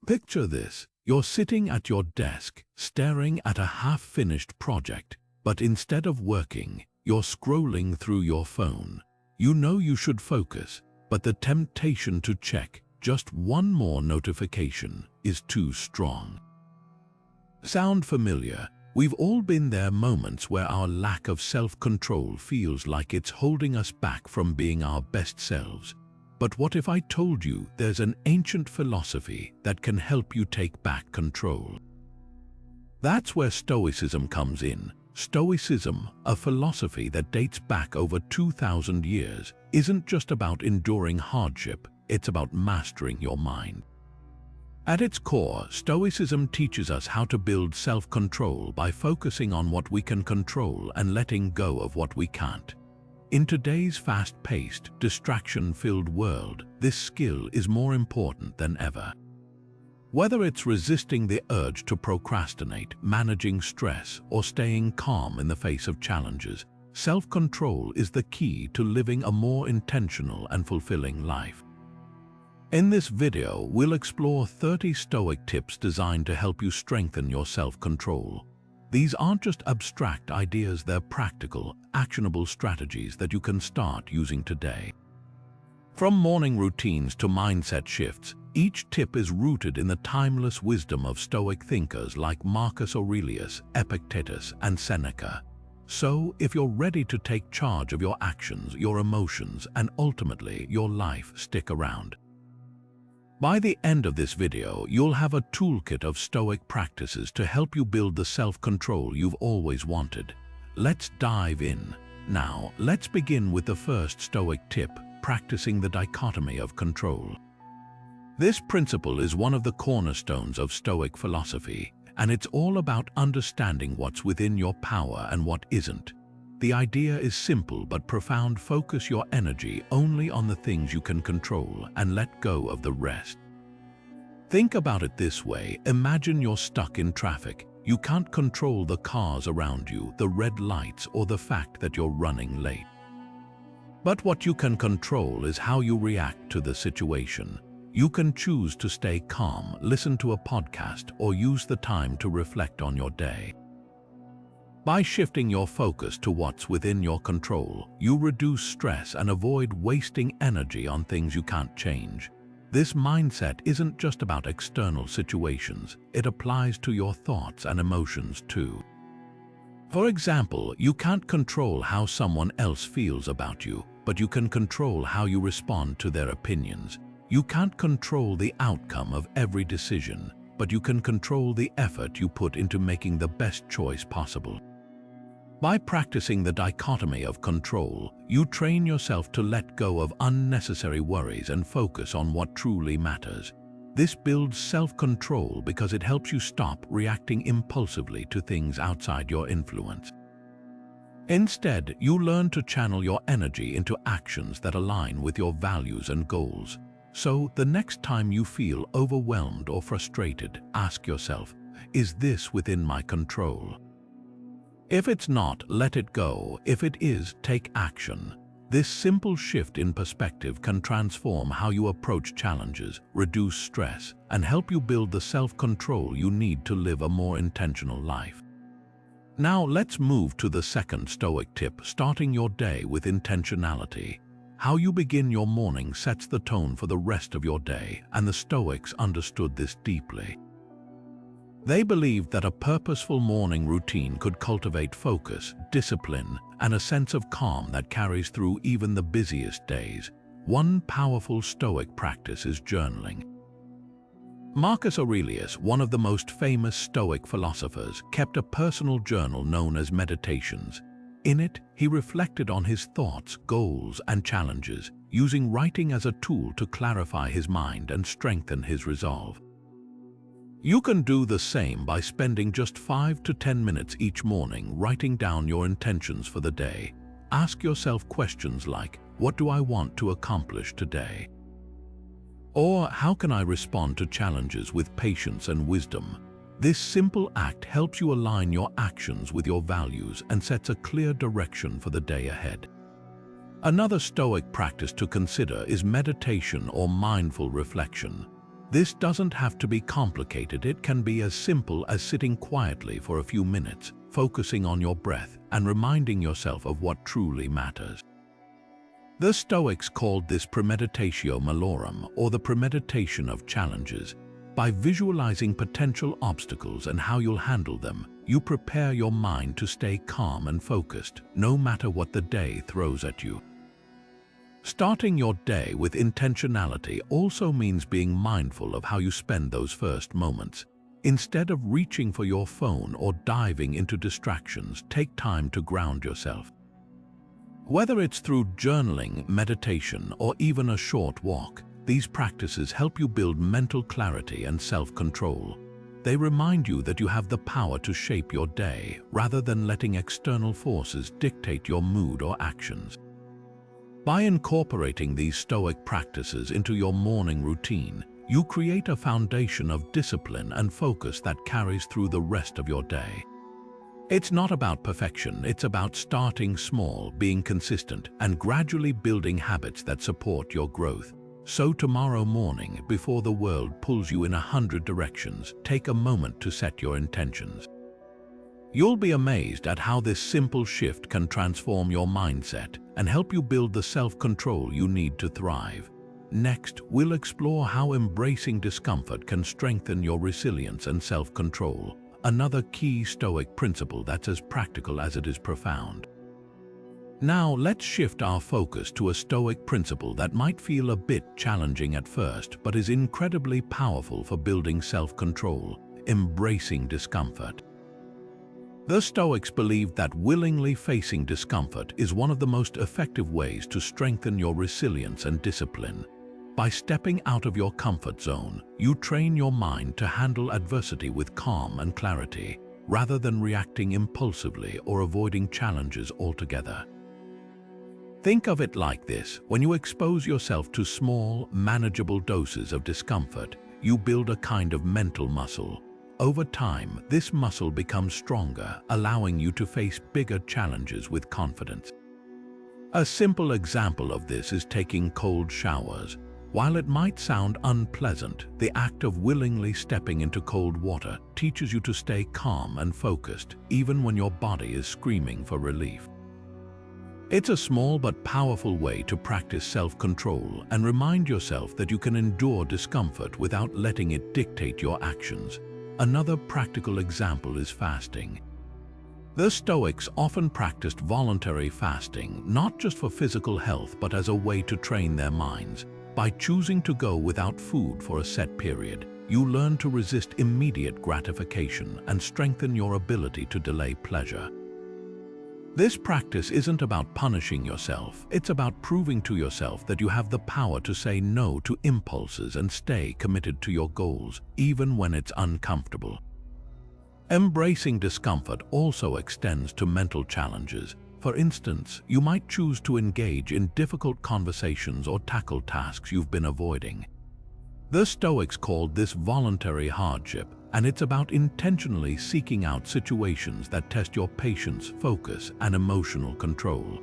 Picture this. You're sitting at your desk, staring at a half-finished project, but instead of working, you're scrolling through your phone. You know you should focus, but the temptation to check just one more notification is too strong. Sound familiar? We've all been there, moments where our lack of self-control feels like it's holding us back from being our best selves. But what if I told you there's an ancient philosophy that can help you take back control? That's where Stoicism comes in. Stoicism, a philosophy that dates back over 2,000 years, isn't just about enduring hardship, it's about mastering your mind. At its core, Stoicism teaches us how to build self-control by focusing on what we can control and letting go of what we can't. In today's fast-paced, distraction-filled world, this skill is more important than ever. Whether it's resisting the urge to procrastinate, managing stress, or staying calm in the face of challenges, self-control is the key to living a more intentional and fulfilling life. In this video, we'll explore 30 Stoic tips designed to help you strengthen your self-control. These aren't just abstract ideas, they're practical, actionable strategies that you can start using today. From morning routines to mindset shifts, each tip is rooted in the timeless wisdom of Stoic thinkers like Marcus Aurelius, Epictetus, and Seneca. So, if you're ready to take charge of your actions, your emotions, and ultimately your life, stick around. By the end of this video, you'll have a toolkit of Stoic practices to help you build the self-control you've always wanted. Let's dive in. Now, let's begin with the first Stoic tip, practicing the dichotomy of control. This principle is one of the cornerstones of Stoic philosophy, and it's all about understanding what's within your power and what isn't. The idea is simple but profound. Focus your energy only on the things you can control and let go of the rest. Think about it this way. Imagine you're stuck in traffic. You can't control the cars around you, the red lights, or the fact that you're running late. But what you can control is how you react to the situation. You can choose to stay calm, listen to a podcast, or use the time to reflect on your day. By shifting your focus to what's within your control, you reduce stress and avoid wasting energy on things you can't change. This mindset isn't just about external situations, it applies to your thoughts and emotions too. For example, you can't control how someone else feels about you, but you can control how you respond to their opinions. You can't control the outcome of every decision, but you can control the effort you put into making the best choice possible. By practicing the dichotomy of control, you train yourself to let go of unnecessary worries and focus on what truly matters. This builds self-control because it helps you stop reacting impulsively to things outside your influence. Instead, you learn to channel your energy into actions that align with your values and goals. So, the next time you feel overwhelmed or frustrated, ask yourself, is this within my control? If it's not, let it go. If it is, take action. This simple shift in perspective can transform how you approach challenges, reduce stress, and help you build the self-control you need to live a more intentional life. Now let's move to the second Stoic tip, starting your day with intentionality. How you begin your morning sets the tone for the rest of your day, and the Stoics understood this deeply. They believed that a purposeful morning routine could cultivate focus, discipline, and a sense of calm that carries through even the busiest days. One powerful Stoic practice is journaling. Marcus Aurelius, one of the most famous Stoic philosophers, kept a personal journal known as Meditations. In it, he reflected on his thoughts, goals, and challenges, using writing as a tool to clarify his mind and strengthen his resolve. You can do the same by spending just 5 to 10 minutes each morning writing down your intentions for the day. Ask yourself questions like, what do I want to accomplish today? Or how can I respond to challenges with patience and wisdom? This simple act helps you align your actions with your values and sets a clear direction for the day ahead. Another Stoic practice to consider is meditation or mindful reflection. This doesn't have to be complicated. It can be as simple as sitting quietly for a few minutes, focusing on your breath and reminding yourself of what truly matters. The Stoics called this premeditatio malorum, or the premeditation of challenges. By visualizing potential obstacles and how you'll handle them, you prepare your mind to stay calm and focused, no matter what the day throws at you. Starting your day with intentionality also means being mindful of how you spend those first moments. Instead of reaching for your phone or diving into distractions, take time to ground yourself. Whether it's through journaling, meditation, or even a short walk, these practices help you build mental clarity and self-control. They remind you that you have the power to shape your day, rather than letting external forces dictate your mood or actions. By incorporating these Stoic practices into your morning routine, you create a foundation of discipline and focus that carries through the rest of your day. It's not about perfection, it's about starting small, being consistent, and gradually building habits that support your growth. So tomorrow morning, before the world pulls you in 100 directions, take a moment to set your intentions. You'll be amazed at how this simple shift can transform your mindset and help you build the self-control you need to thrive. Next, we'll explore how embracing discomfort can strengthen your resilience and self-control, another key Stoic principle that's as practical as it is profound. Now, let's shift our focus to a Stoic principle that might feel a bit challenging at first, but is incredibly powerful for building self-control: embracing discomfort. The Stoics believed that willingly facing discomfort is one of the most effective ways to strengthen your resilience and discipline. By stepping out of your comfort zone, you train your mind to handle adversity with calm and clarity, rather than reacting impulsively or avoiding challenges altogether. Think of it like this: when you expose yourself to small, manageable doses of discomfort, you build a kind of mental muscle. Over time, this muscle becomes stronger, allowing you to face bigger challenges with confidence. A simple example of this is taking cold showers. While it might sound unpleasant, the act of willingly stepping into cold water teaches you to stay calm and focused, even when your body is screaming for relief. It's a small but powerful way to practice self-control and remind yourself that you can endure discomfort without letting it dictate your actions. Another practical example is fasting. The Stoics often practiced voluntary fasting, not just for physical health but as a way to train their minds. By choosing to go without food for a set period, you learn to resist immediate gratification and strengthen your ability to delay pleasure. This practice isn't about punishing yourself, it's about proving to yourself that you have the power to say no to impulses and stay committed to your goals, even when it's uncomfortable. Embracing discomfort also extends to mental challenges. For instance, you might choose to engage in difficult conversations or tackle tasks you've been avoiding. The Stoics called this voluntary hardship, and it's about intentionally seeking out situations that test your patience, focus, and emotional control.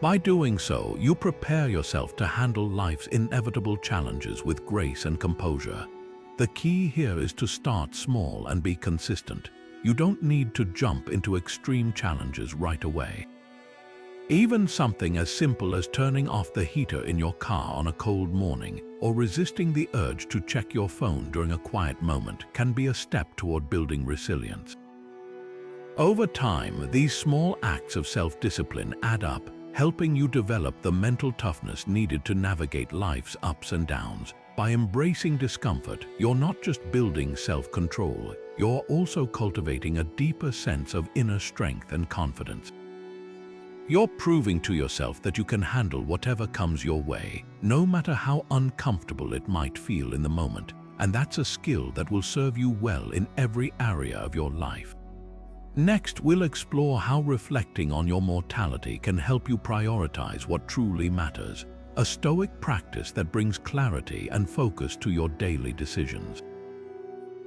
By doing so, you prepare yourself to handle life's inevitable challenges with grace and composure. The key here is to start small and be consistent. You don't need to jump into extreme challenges right away. Even something as simple as turning off the heater in your car on a cold morning or resisting the urge to check your phone during a quiet moment can be a step toward building resilience. Over time, these small acts of self-discipline add up, helping you develop the mental toughness needed to navigate life's ups and downs. By embracing discomfort, you're not just building self-control, you're also cultivating a deeper sense of inner strength and confidence. You're proving to yourself that you can handle whatever comes your way, no matter how uncomfortable it might feel in the moment, and that's a skill that will serve you well in every area of your life. Next, we'll explore how reflecting on your mortality can help you prioritize what truly matters, a Stoic practice that brings clarity and focus to your daily decisions.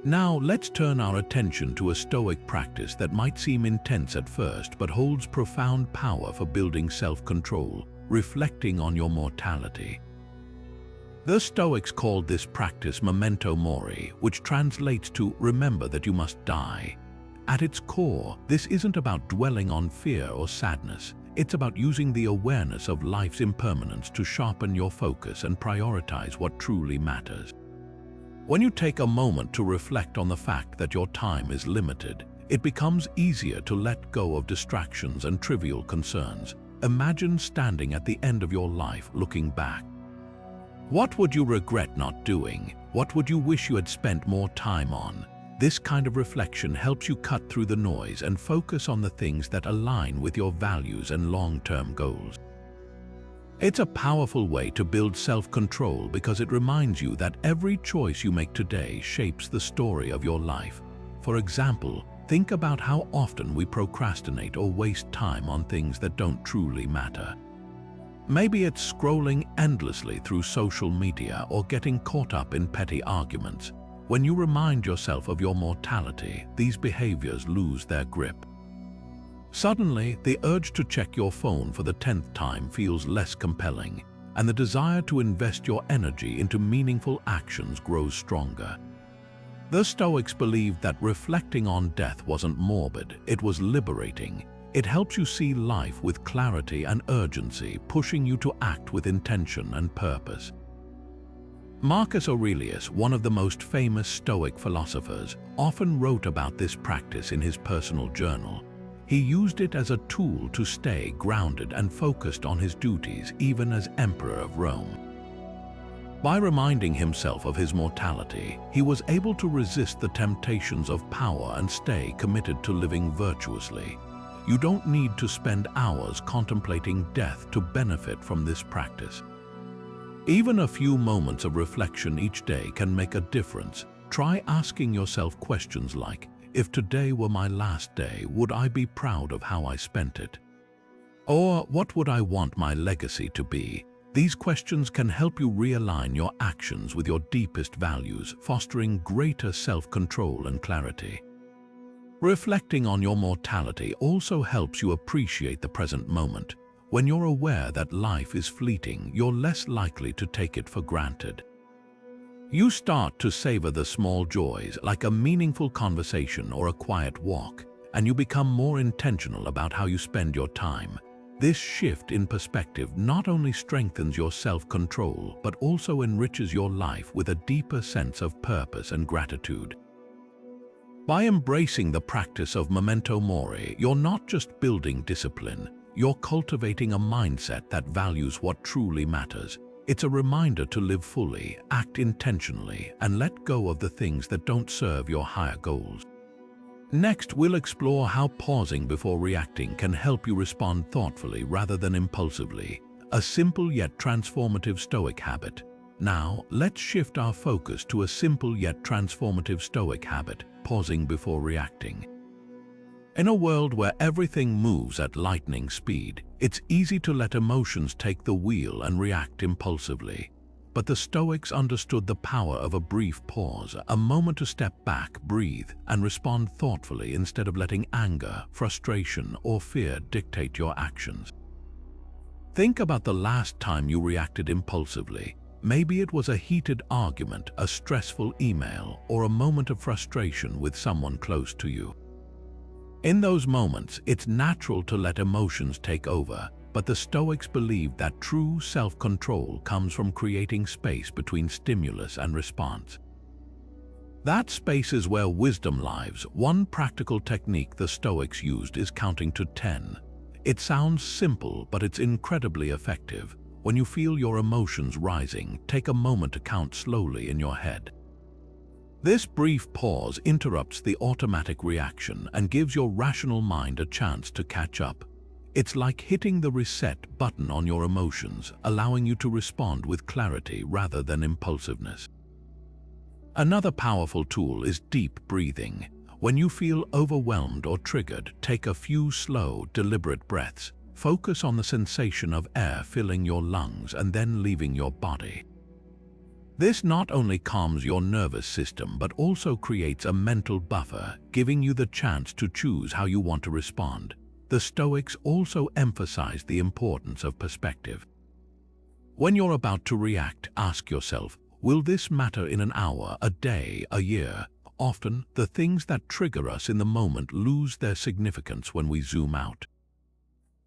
Now, let's turn our attention to a Stoic practice that might seem intense at first but holds profound power for building self-control: reflecting on your mortality. The Stoics called this practice memento mori, which translates to remember that you must die. At its core, this isn't about dwelling on fear or sadness. It's about using the awareness of life's impermanence to sharpen your focus and prioritize what truly matters. When you take a moment to reflect on the fact that your time is limited, it becomes easier to let go of distractions and trivial concerns. Imagine standing at the end of your life looking back. What would you regret not doing? What would you wish you had spent more time on? This kind of reflection helps you cut through the noise and focus on the things that align with your values and long-term goals. It's a powerful way to build self-control because it reminds you that every choice you make today shapes the story of your life. For example, think about how often we procrastinate or waste time on things that don't truly matter. Maybe it's scrolling endlessly through social media or getting caught up in petty arguments. When you remind yourself of your mortality, these behaviors lose their grip. Suddenly, the urge to check your phone for the 10th time feels less compelling, and the desire to invest your energy into meaningful actions grows stronger. The Stoics believed that reflecting on death wasn't morbid, it was liberating. It helps you see life with clarity and urgency, pushing you to act with intention and purpose. Marcus Aurelius, one of the most famous Stoic philosophers, often wrote about this practice in his personal journal. He used it as a tool to stay grounded and focused on his duties, even as Emperor of Rome. By reminding himself of his mortality, he was able to resist the temptations of power and stay committed to living virtuously. You don't need to spend hours contemplating death to benefit from this practice. Even a few moments of reflection each day can make a difference. Try asking yourself questions like, if today were my last day, would I be proud of how I spent it? Or what would I want my legacy to be? These questions can help you realign your actions with your deepest values, fostering greater self-control and clarity. Reflecting on your mortality also helps you appreciate the present moment. When you're aware that life is fleeting, you're less likely to take it for granted. You start to savor the small joys, like a meaningful conversation or a quiet walk, and you become more intentional about how you spend your time. This shift in perspective not only strengthens your self-control, but also enriches your life with a deeper sense of purpose and gratitude. By embracing the practice of memento mori, you're not just building discipline, you're cultivating a mindset that values what truly matters. It's a reminder to live fully, act intentionally, and let go of the things that don't serve your higher goals. Next, we'll explore how pausing before reacting can help you respond thoughtfully rather than impulsively, a simple yet transformative Stoic habit. Now, let's shift our focus to a simple yet transformative Stoic habit, pausing before reacting. In a world where everything moves at lightning speed, it's easy to let emotions take the wheel and react impulsively. But the Stoics understood the power of a brief pause, a moment to step back, breathe, and respond thoughtfully instead of letting anger, frustration, or fear dictate your actions. Think about the last time you reacted impulsively. Maybe it was a heated argument, a stressful email, or a moment of frustration with someone close to you. In those moments, it's natural to let emotions take over, but the Stoics believed that true self-control comes from creating space between stimulus and response. That space is where wisdom lives. One practical technique the Stoics used is counting to 10. It sounds simple, but it's incredibly effective. When you feel your emotions rising, take a moment to count slowly in your head. This brief pause interrupts the automatic reaction and gives your rational mind a chance to catch up. It's like hitting the reset button on your emotions, allowing you to respond with clarity rather than impulsiveness. Another powerful tool is deep breathing. When you feel overwhelmed or triggered, take a few slow, deliberate breaths. Focus on the sensation of air filling your lungs and then leaving your body. This not only calms your nervous system but also creates a mental buffer, giving you the chance to choose how you want to respond. The Stoics also emphasized the importance of perspective. When you're about to react, ask yourself, will this matter in an hour, a day, a year? Often, the things that trigger us in the moment lose their significance when we zoom out.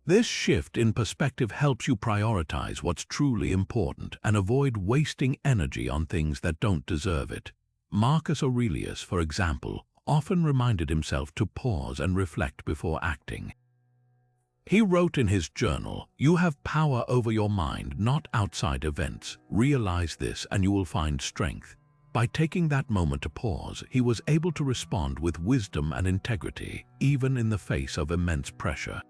This shift in perspective helps you prioritize what's truly important and avoid wasting energy on things that don't deserve it. Marcus Aurelius, for example, often reminded himself to pause and reflect before acting. He wrote in his journal, "You have power over your mind, not outside events. Realize this and you will find strength." By taking that moment to pause, he was able to respond with wisdom and integrity, even in the face of immense pressure.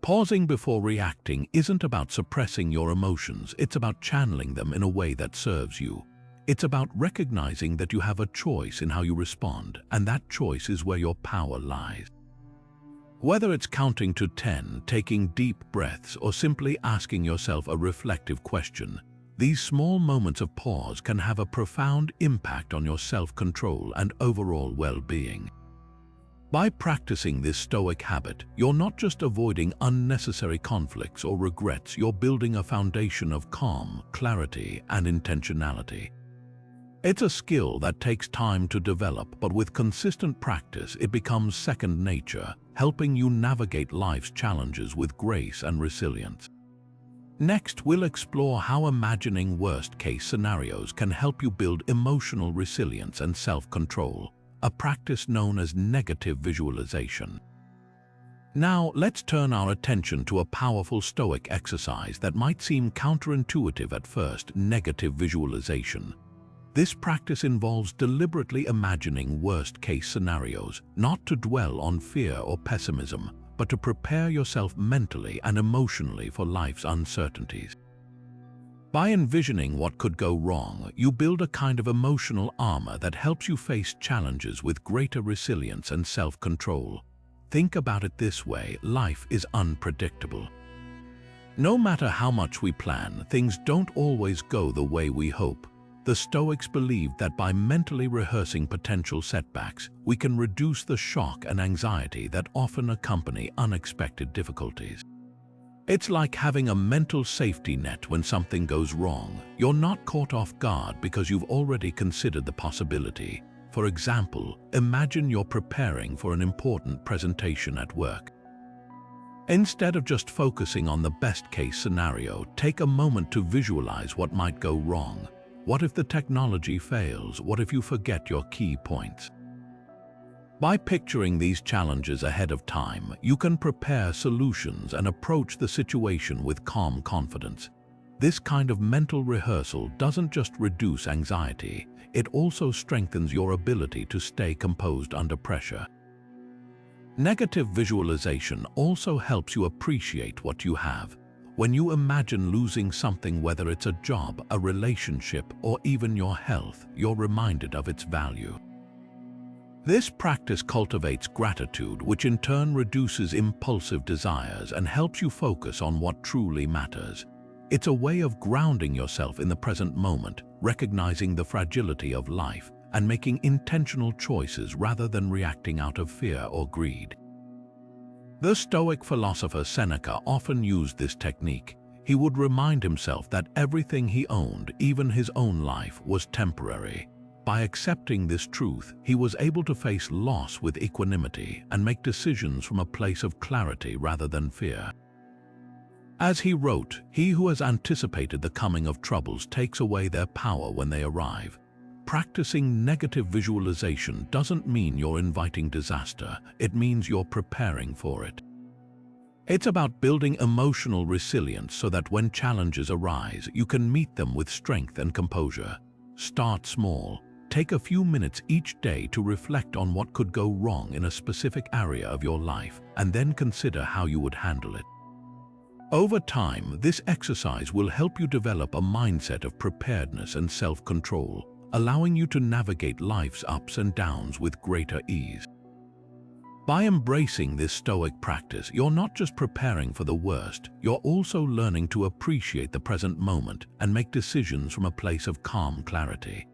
Pausing before reacting isn't about suppressing your emotions, it's about channeling them in a way that serves you. It's about recognizing that you have a choice in how you respond, and that choice is where your power lies. Whether it's counting to 10, taking deep breaths, or simply asking yourself a reflective question, these small moments of pause can have a profound impact on your self-control and overall well-being. By practicing this Stoic habit, you're not just avoiding unnecessary conflicts or regrets, you're building a foundation of calm, clarity, and intentionality. It's a skill that takes time to develop, but with consistent practice, it becomes second nature, helping you navigate life's challenges with grace and resilience. Next, we'll explore how imagining worst-case scenarios can help you build emotional resilience and self-control, a practice known as negative visualization. Now, let's turn our attention to a powerful Stoic exercise that might seem counterintuitive at first: negative visualization. This practice involves deliberately imagining worst-case scenarios, not to dwell on fear or pessimism, but to prepare yourself mentally and emotionally for life's uncertainties. By envisioning what could go wrong, you build a kind of emotional armor that helps you face challenges with greater resilience and self-control. Think about it this way: life is unpredictable. No matter how much we plan, things don't always go the way we hope. The Stoics believed that by mentally rehearsing potential setbacks, we can reduce the shock and anxiety that often accompany unexpected difficulties. It's like having a mental safety net when something goes wrong. You're not caught off guard because you've already considered the possibility. For example, imagine you're preparing for an important presentation at work. Instead of just focusing on the best-case scenario, take a moment to visualize what might go wrong. What if the technology fails? What if you forget your key points? By picturing these challenges ahead of time, you can prepare solutions and approach the situation with calm confidence. This kind of mental rehearsal doesn't just reduce anxiety, it also strengthens your ability to stay composed under pressure. Negative visualization also helps you appreciate what you have. When you imagine losing something, whether it's a job, a relationship, or even your health, you're reminded of its value. This practice cultivates gratitude, which in turn reduces impulsive desires and helps you focus on what truly matters. It's a way of grounding yourself in the present moment, recognizing the fragility of life, and making intentional choices rather than reacting out of fear or greed. The Stoic philosopher Seneca often used this technique. He would remind himself that everything he owned, even his own life, was temporary. By accepting this truth, he was able to face loss with equanimity and make decisions from a place of clarity rather than fear. As he wrote, "He who has anticipated the coming of troubles takes away their power when they arrive." Practicing negative visualization doesn't mean you're inviting disaster, it means you're preparing for it. It's about building emotional resilience so that when challenges arise, you can meet them with strength and composure. Start small. Take a few minutes each day to reflect on what could go wrong in a specific area of your life, and then consider how you would handle it. Over time, this exercise will help you develop a mindset of preparedness and self-control, allowing you to navigate life's ups and downs with greater ease. By embracing this Stoic practice, you're not just preparing for the worst, you're also learning to appreciate the present moment and make decisions from a place of calm clarity.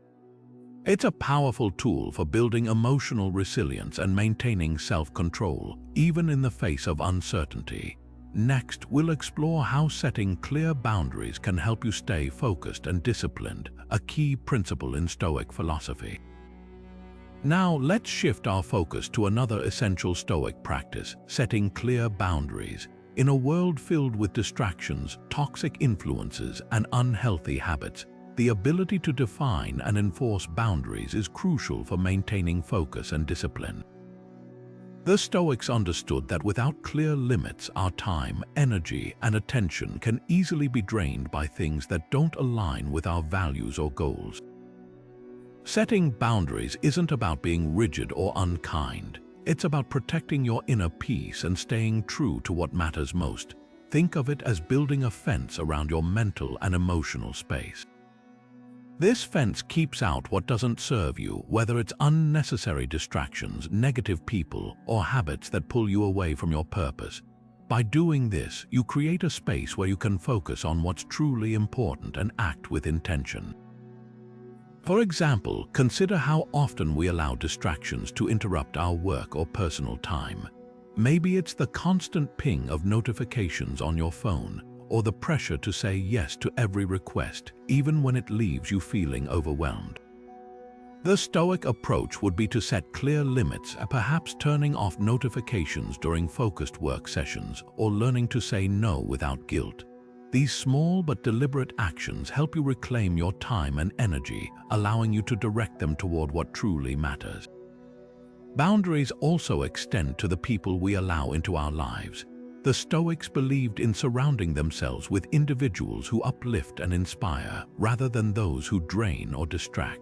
It's a powerful tool for building emotional resilience and maintaining self-control, even in the face of uncertainty. Next, we'll explore how setting clear boundaries can help you stay focused and disciplined, a key principle in Stoic philosophy. Now, let's shift our focus to another essential Stoic practice, setting clear boundaries. In a world filled with distractions, toxic influences, and unhealthy habits, the ability to define and enforce boundaries is crucial for maintaining focus and discipline. The Stoics understood that without clear limits, our time, energy, and attention can easily be drained by things that don't align with our values or goals. Setting boundaries isn't about being rigid or unkind. It's about protecting your inner peace and staying true to what matters most. Think of it as building a fence around your mental and emotional space. This fence keeps out what doesn't serve you, whether it's unnecessary distractions, negative people, or habits that pull you away from your purpose. By doing this, you create a space where you can focus on what's truly important and act with intention. For example, consider how often we allow distractions to interrupt our work or personal time. Maybe it's the constant ping of notifications on your phone, or the pressure to say yes to every request, even when it leaves you feeling overwhelmed. The Stoic approach would be to set clear limits, perhaps turning off notifications during focused work sessions, or learning to say no without guilt. These small but deliberate actions help you reclaim your time and energy, allowing you to direct them toward what truly matters. Boundaries also extend to the people we allow into our lives. The Stoics believed in surrounding themselves with individuals who uplift and inspire, rather than those who drain or distract.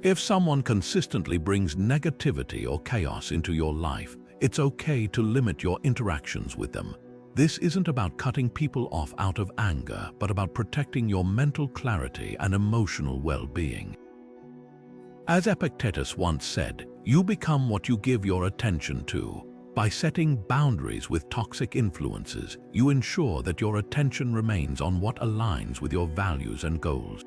If someone consistently brings negativity or chaos into your life, it's okay to limit your interactions with them. This isn't about cutting people off out of anger, but about protecting your mental clarity and emotional well-being. As Epictetus once said, "You become what you give your attention to." By setting boundaries with toxic influences, you ensure that your attention remains on what aligns with your values and goals.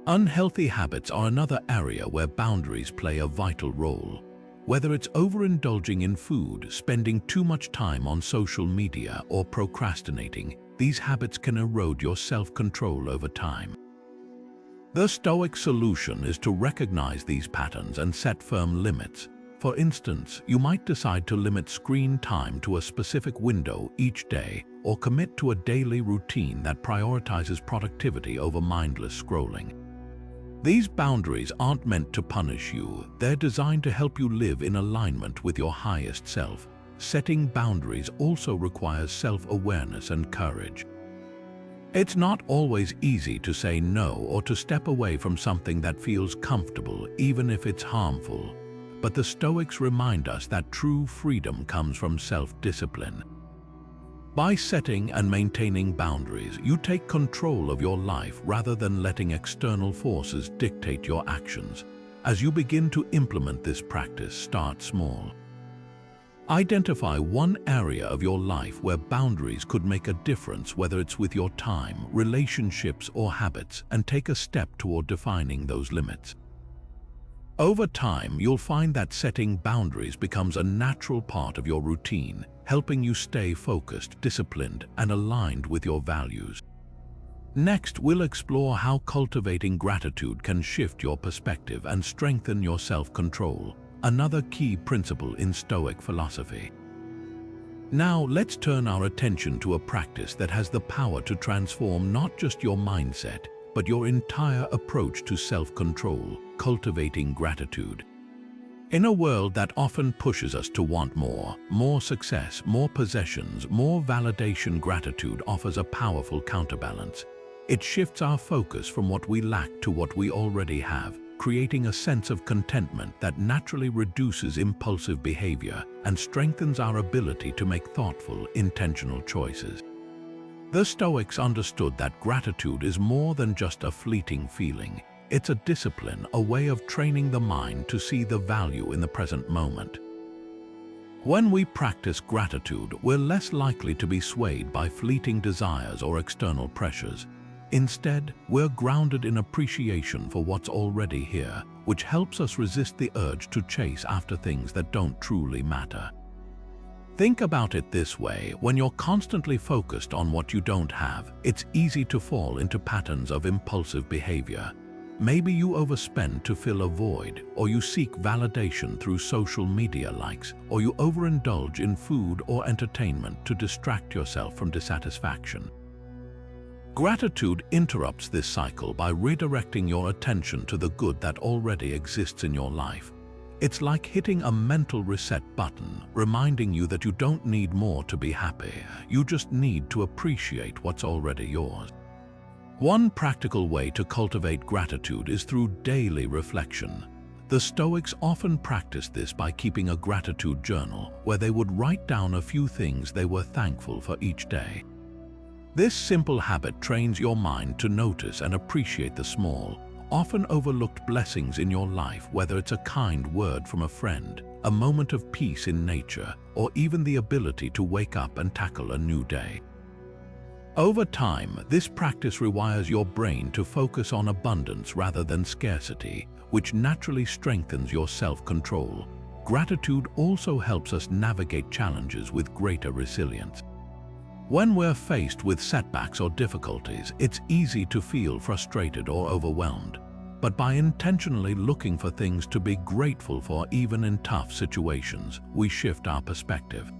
Unhealthy habits are another area where boundaries play a vital role. Whether it's overindulging in food, spending too much time on social media, or procrastinating, these habits can erode your self-control over time. The Stoic solution is to recognize these patterns and set firm limits. For instance, you might decide to limit screen time to a specific window each day, or commit to a daily routine that prioritizes productivity over mindless scrolling. These boundaries aren't meant to punish you, they're designed to help you live in alignment with your highest self. Setting boundaries also requires self-awareness and courage. It's not always easy to say no or to step away from something that feels comfortable, even if it's harmful. But the Stoics remind us that true freedom comes from self-discipline. By setting and maintaining boundaries, you take control of your life rather than letting external forces dictate your actions. As you begin to implement this practice, start small. Identify one area of your life where boundaries could make a difference, whether it's with your time, relationships, or habits, and take a step toward defining those limits. Over time, you'll find that setting boundaries becomes a natural part of your routine, helping you stay focused, disciplined, and aligned with your values. Next, we'll explore how cultivating gratitude can shift your perspective and strengthen your self-control, another key principle in Stoic philosophy. Now, let's turn our attention to a practice that has the power to transform not just your mindset, but your entire approach to self-control, cultivating gratitude. In a world that often pushes us to want more success, more possessions, more validation, gratitude offers a powerful counterbalance. It shifts our focus from what we lack to what we already have, creating a sense of contentment that naturally reduces impulsive behavior and strengthens our ability to make thoughtful, intentional choices. The Stoics understood that gratitude is more than just a fleeting feeling. It's a discipline, a way of training the mind to see the value in the present moment. When we practice gratitude, we're less likely to be swayed by fleeting desires or external pressures. Instead, we're grounded in appreciation for what's already here, which helps us resist the urge to chase after things that don't truly matter. Think about it this way: when you're constantly focused on what you don't have, it's easy to fall into patterns of impulsive behavior. Maybe you overspend to fill a void, or you seek validation through social media likes, or you overindulge in food or entertainment to distract yourself from dissatisfaction. Gratitude interrupts this cycle by redirecting your attention to the good that already exists in your life. It's like hitting a mental reset button, reminding you that you don't need more to be happy. You just need to appreciate what's already yours. One practical way to cultivate gratitude is through daily reflection. The Stoics often practiced this by keeping a gratitude journal, where they would write down a few things they were thankful for each day. This simple habit trains your mind to notice and appreciate the small, often overlooked blessings in your life, whether it's a kind word from a friend, a moment of peace in nature, or even the ability to wake up and tackle a new day. Over time, this practice rewires your brain to focus on abundance rather than scarcity, which naturally strengthens your self-control. Gratitude also helps us navigate challenges with greater resilience. When we're faced with setbacks or difficulties, it's easy to feel frustrated or overwhelmed. But by intentionally looking for things to be grateful for even in tough situations, we shift our perspective.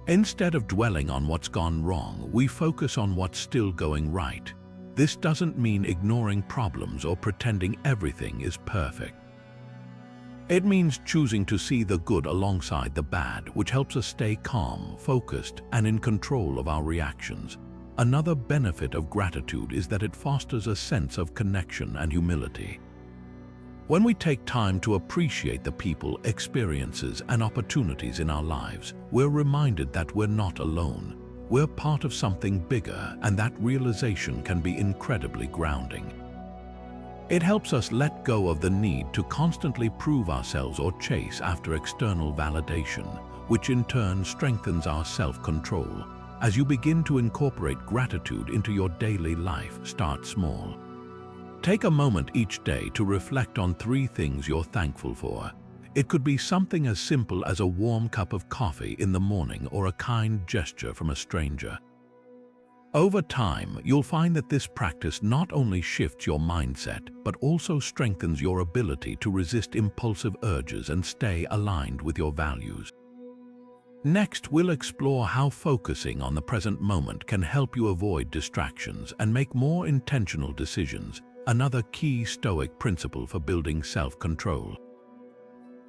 Instead of dwelling on what's gone wrong, we focus on what's still going right. This doesn't mean ignoring problems or pretending everything is perfect. It means choosing to see the good alongside the bad, which helps us stay calm, focused, and in control of our reactions. Another benefit of gratitude is that it fosters a sense of connection and humility. When we take time to appreciate the people, experiences, and opportunities in our lives, we're reminded that we're not alone. We're part of something bigger, and that realization can be incredibly grounding. It helps us let go of the need to constantly prove ourselves or chase after external validation, which in turn strengthens our self-control. As you begin to incorporate gratitude into your daily life, start small. Take a moment each day to reflect on 3 things you're thankful for. It could be something as simple as a warm cup of coffee in the morning or a kind gesture from a stranger. Over time, you'll find that this practice not only shifts your mindset, but also strengthens your ability to resist impulsive urges and stay aligned with your values. Next, we'll explore how focusing on the present moment can help you avoid distractions and make more intentional decisions, another key Stoic principle for building self-control.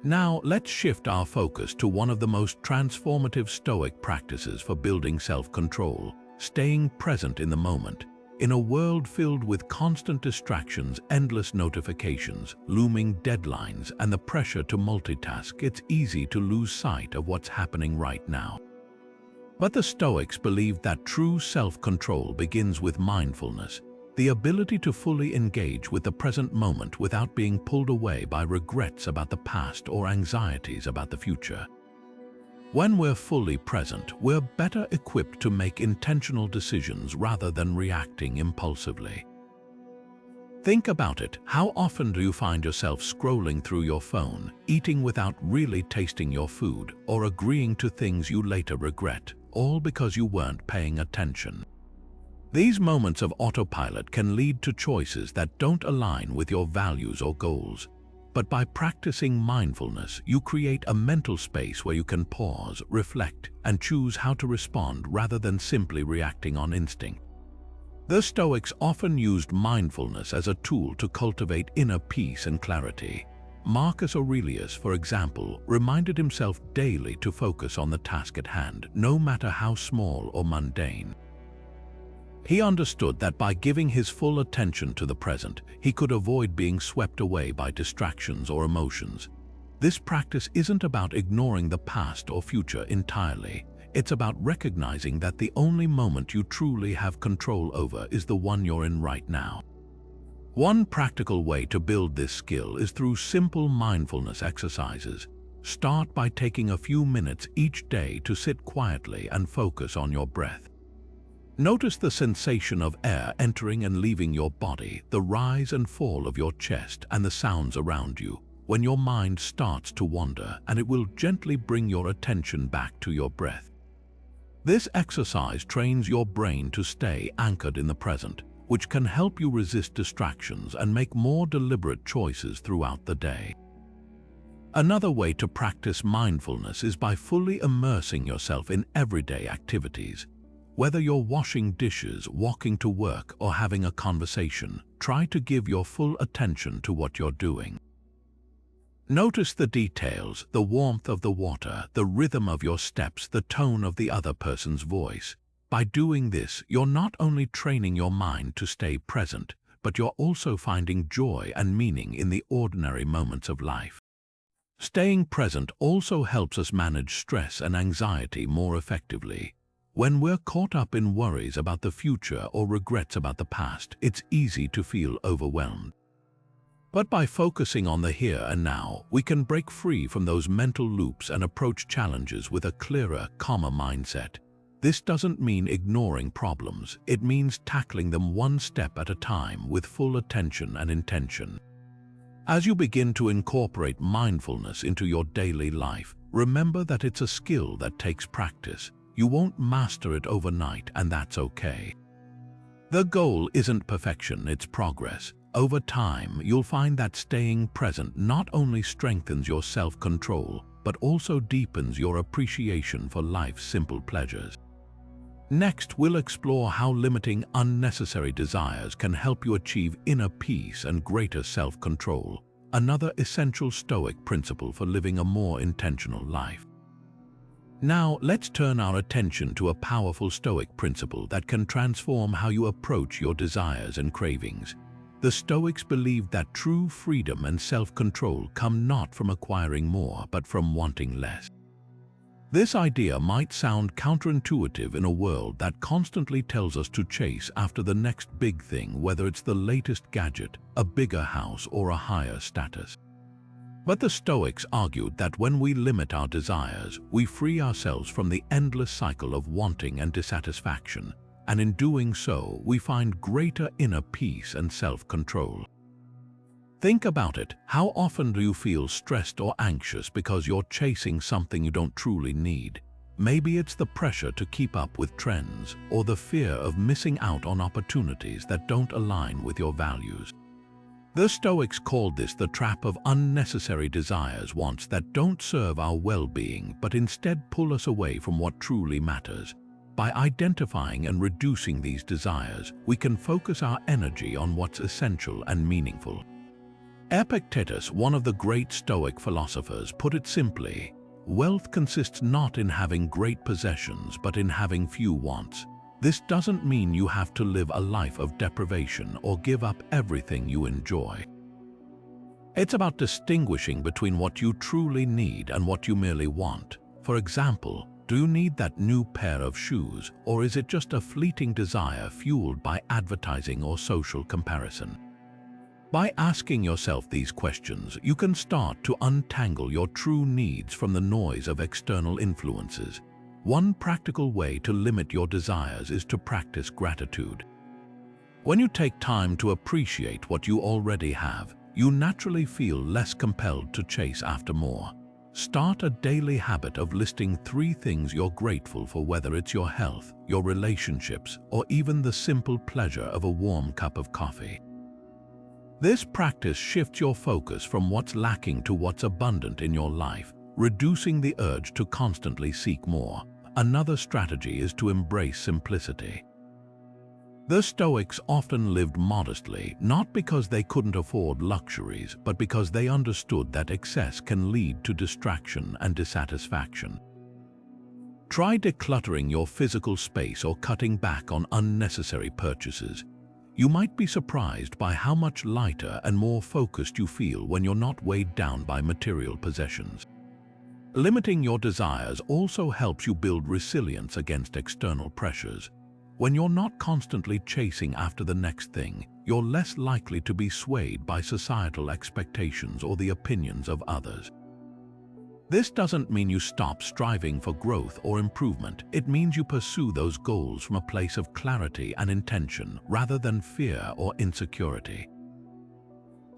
Now, let's shift our focus to one of the most transformative Stoic practices for building self-control: staying present in the moment. In a world filled with constant distractions, endless notifications, looming deadlines, and the pressure to multitask, it's easy to lose sight of what's happening right now. But the Stoics believed that true self-control begins with mindfulness, the ability to fully engage with the present moment without being pulled away by regrets about the past or anxieties about the future. When we're fully present, we're better equipped to make intentional decisions rather than reacting impulsively. Think about it. How often do you find yourself scrolling through your phone, eating without really tasting your food, or agreeing to things you later regret, all because you weren't paying attention? These moments of autopilot can lead to choices that don't align with your values or goals. But by practicing mindfulness, you create a mental space where you can pause, reflect, and choose how to respond rather than simply reacting on instinct. The Stoics often used mindfulness as a tool to cultivate inner peace and clarity. Marcus Aurelius, for example, reminded himself daily to focus on the task at hand, no matter how small or mundane. He understood that by giving his full attention to the present, he could avoid being swept away by distractions or emotions. This practice isn't about ignoring the past or future entirely. It's about recognizing that the only moment you truly have control over is the one you're in right now. One practical way to build this skill is through simple mindfulness exercises. Start by taking a few minutes each day to sit quietly and focus on your breath. Notice the sensation of air entering and leaving your body, the rise and fall of your chest, and the sounds around you, when your mind starts to wander, and it will gently bring your attention back to your breath. This exercise trains your brain to stay anchored in the present, which can help you resist distractions and make more deliberate choices throughout the day. Another way to practice mindfulness is by fully immersing yourself in everyday activities. Whether you're washing dishes, walking to work, or having a conversation, try to give your full attention to what you're doing. Notice the details, the warmth of the water, the rhythm of your steps, the tone of the other person's voice. By doing this, you're not only training your mind to stay present, but you're also finding joy and meaning in the ordinary moments of life. Staying present also helps us manage stress and anxiety more effectively. When we're caught up in worries about the future or regrets about the past, it's easy to feel overwhelmed. But by focusing on the here and now, we can break free from those mental loops and approach challenges with a clearer, calmer mindset. This doesn't mean ignoring problems, it means tackling them one step at a time with full attention and intention. As you begin to incorporate mindfulness into your daily life, remember that it's a skill that takes practice. You won't master it overnight, and that's okay. The goal isn't perfection, it's progress. Over time, you'll find that staying present not only strengthens your self-control, but also deepens your appreciation for life's simple pleasures. Next, we'll explore how limiting unnecessary desires can help you achieve inner peace and greater self-control, another essential Stoic principle for living a more intentional life. Now, let's turn our attention to a powerful Stoic principle that can transform how you approach your desires and cravings. The Stoics believed that true freedom and self-control come not from acquiring more, but from wanting less. This idea might sound counterintuitive in a world that constantly tells us to chase after the next big thing, whether it's the latest gadget, a bigger house, or a higher status. But the Stoics argued that when we limit our desires, we free ourselves from the endless cycle of wanting and dissatisfaction, and in doing so, we find greater inner peace and self-control. Think about it. How often do you feel stressed or anxious because you're chasing something you don't truly need? Maybe it's the pressure to keep up with trends, or the fear of missing out on opportunities that don't align with your values. The Stoics called this the trap of unnecessary desires, wants that don't serve our well-being but instead pull us away from what truly matters. By identifying and reducing these desires, we can focus our energy on what's essential and meaningful. Epictetus, one of the great Stoic philosophers, put it simply: wealth consists not in having great possessions but in having few wants. This doesn't mean you have to live a life of deprivation or give up everything you enjoy. It's about distinguishing between what you truly need and what you merely want. For example, do you need that new pair of shoes, or is it just a fleeting desire fueled by advertising or social comparison? By asking yourself these questions, you can start to untangle your true needs from the noise of external influences. One practical way to limit your desires is to practice gratitude. When you take time to appreciate what you already have, you naturally feel less compelled to chase after more. Start a daily habit of listing 3 things you're grateful for, whether it's your health, your relationships, or even the simple pleasure of a warm cup of coffee. This practice shifts your focus from what's lacking to what's abundant in your life, reducing the urge to constantly seek more. Another strategy is to embrace simplicity. The Stoics often lived modestly, not because they couldn't afford luxuries, but because they understood that excess can lead to distraction and dissatisfaction. Try decluttering your physical space or cutting back on unnecessary purchases. You might be surprised by how much lighter and more focused you feel when you're not weighed down by material possessions. Limiting your desires also helps you build resilience against external pressures. When you're not constantly chasing after the next thing, you're less likely to be swayed by societal expectations or the opinions of others. This doesn't mean you stop striving for growth or improvement. It means you pursue those goals from a place of clarity and intention rather than fear or insecurity.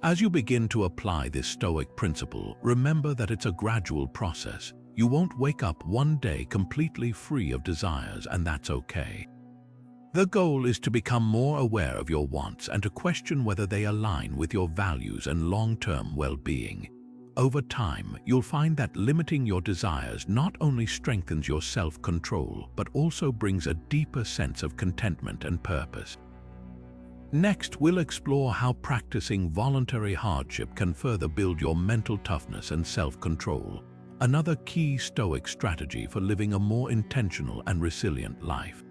As you begin to apply this Stoic principle, remember that it's a gradual process. You won't wake up one day completely free of desires, and that's okay. The goal is to become more aware of your wants and to question whether they align with your values and long-term well-being. Over time, you'll find that limiting your desires not only strengthens your self-control, but also brings a deeper sense of contentment and purpose. Next, we'll explore how practicing voluntary hardship can further build your mental toughness and self-control, another key Stoic strategy for living a more intentional and resilient life.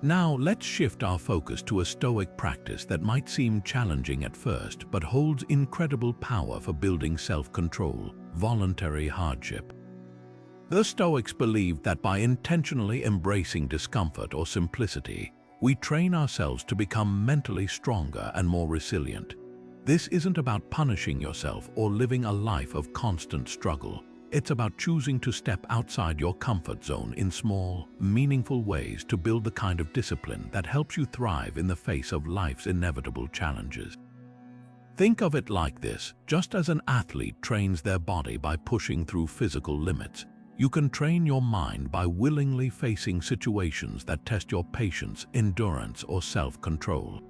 Now, let's shift our focus to a Stoic practice that might seem challenging at first but holds incredible power for building self-control: voluntary hardship. The Stoics believed that by intentionally embracing discomfort or simplicity, we train ourselves to become mentally stronger and more resilient. This isn't about punishing yourself or living a life of constant struggle. It's about choosing to step outside your comfort zone in small, meaningful ways to build the kind of discipline that helps you thrive in the face of life's inevitable challenges. Think of it like this: just as an athlete trains their body by pushing through physical limits, you can train your mind by willingly facing situations that test your patience, endurance, or self-control.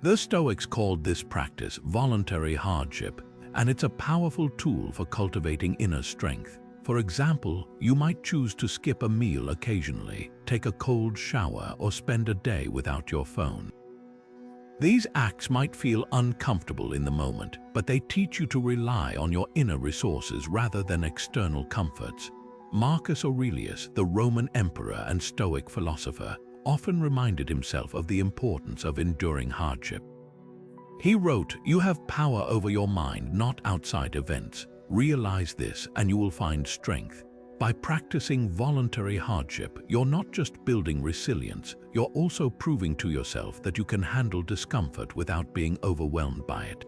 The Stoics called this practice voluntary hardship, and it's a powerful tool for cultivating inner strength. For example, you might choose to skip a meal occasionally, take a cold shower, or spend a day without your phone. These acts might feel uncomfortable in the moment, but they teach you to rely on your inner resources rather than external comforts. Marcus Aurelius, the Roman emperor and Stoic philosopher, often reminded himself of the importance of enduring hardship. He wrote, "You have power over your mind, not outside events. Realize this and you will find strength." By practicing voluntary hardship, you're not just building resilience, you're also proving to yourself that you can handle discomfort without being overwhelmed by it.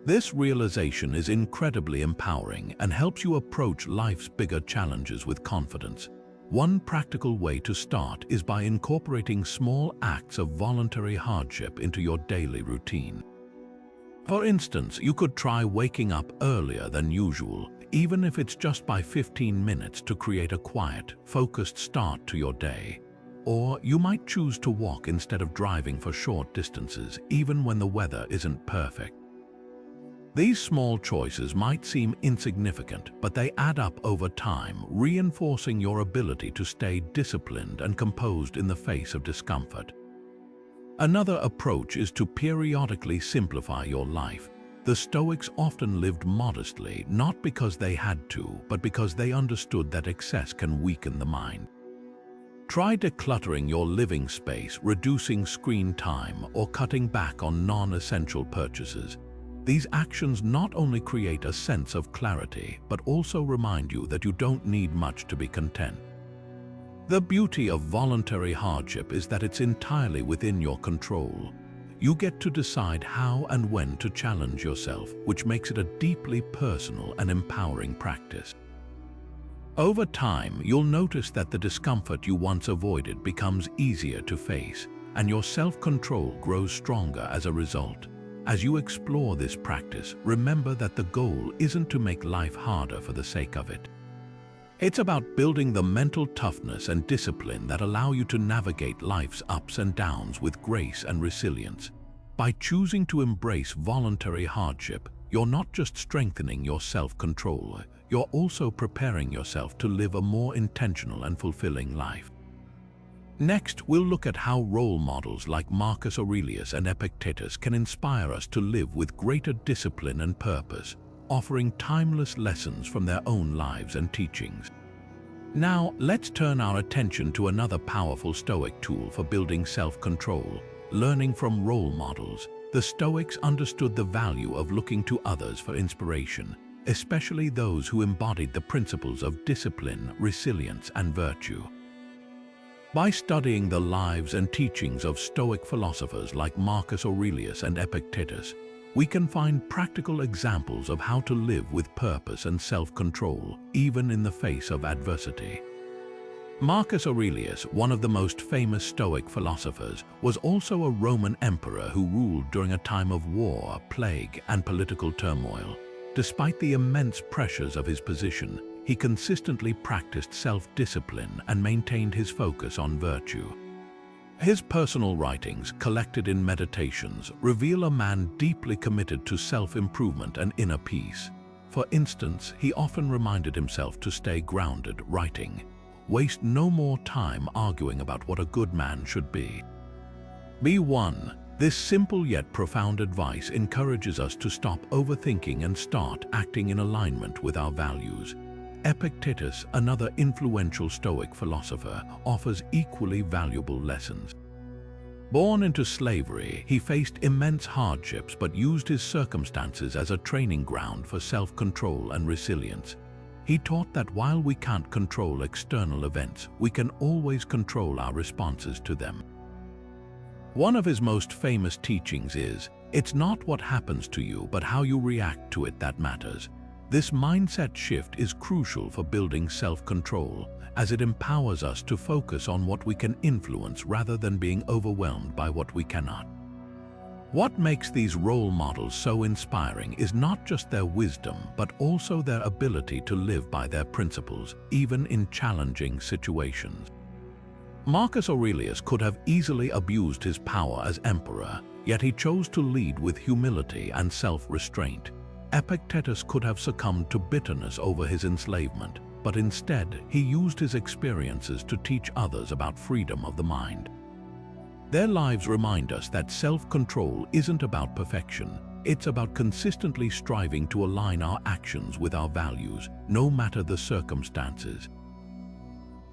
This realization is incredibly empowering and helps you approach life's bigger challenges with confidence. One practical way to start is by incorporating small acts of voluntary hardship into your daily routine. For instance, you could try waking up earlier than usual, even if it's just by 15 minutes, to create a quiet, focused start to your day. Or you might choose to walk instead of driving for short distances, even when the weather isn't perfect. These small choices might seem insignificant, but they add up over time, reinforcing your ability to stay disciplined and composed in the face of discomfort. Another approach is to periodically simplify your life. The Stoics often lived modestly, not because they had to, but because they understood that excess can weaken the mind. Try decluttering your living space, reducing screen time, or cutting back on non-essential purchases. These actions not only create a sense of clarity, but also remind you that you don't need much to be content. The beauty of voluntary hardship is that it's entirely within your control. You get to decide how and when to challenge yourself, which makes it a deeply personal and empowering practice. Over time, you'll notice that the discomfort you once avoided becomes easier to face, and your self-control grows stronger as a result. As you explore this practice, remember that the goal isn't to make life harder for the sake of it. It's about building the mental toughness and discipline that allow you to navigate life's ups and downs with grace and resilience. By choosing to embrace voluntary hardship, you're not just strengthening your self-control, you're also preparing yourself to live a more intentional and fulfilling life. Next, we'll look at how role models like Marcus Aurelius and Epictetus can inspire us to live with greater discipline and purpose, offering timeless lessons from their own lives and teachings. Now, let's turn our attention to another powerful Stoic tool for building self-control: learning from role models. The Stoics understood the value of looking to others for inspiration, especially those who embodied the principles of discipline, resilience, and virtue. By studying the lives and teachings of Stoic philosophers like Marcus Aurelius and Epictetus, we can find practical examples of how to live with purpose and self-control, even in the face of adversity. Marcus Aurelius, one of the most famous Stoic philosophers, was also a Roman emperor who ruled during a time of war, plague, and political turmoil. Despite the immense pressures of his position, he consistently practiced self-discipline and maintained his focus on virtue. His personal writings, collected in Meditations, reveal a man deeply committed to self-improvement and inner peace. For instance, he often reminded himself to stay grounded, writing, "Waste no more time arguing about what a good man should be." B1. This simple yet profound advice encourages us to stop overthinking and start acting in alignment with our values. Epictetus, another influential Stoic philosopher, offers equally valuable lessons. Born into slavery, he faced immense hardships but used his circumstances as a training ground for self-control and resilience. He taught that while we can't control external events, we can always control our responses to them. One of his most famous teachings is, "It's not what happens to you, but how you react to it that matters." This mindset shift is crucial for building self-control, as it empowers us to focus on what we can influence rather than being overwhelmed by what we cannot. What makes these role models so inspiring is not just their wisdom, but also their ability to live by their principles, even in challenging situations. Marcus Aurelius could have easily abused his power as emperor, yet he chose to lead with humility and self-restraint. Epictetus could have succumbed to bitterness over his enslavement, but instead he used his experiences to teach others about freedom of the mind. Their lives remind us that self-control isn't about perfection, it's about consistently striving to align our actions with our values, no matter the circumstances.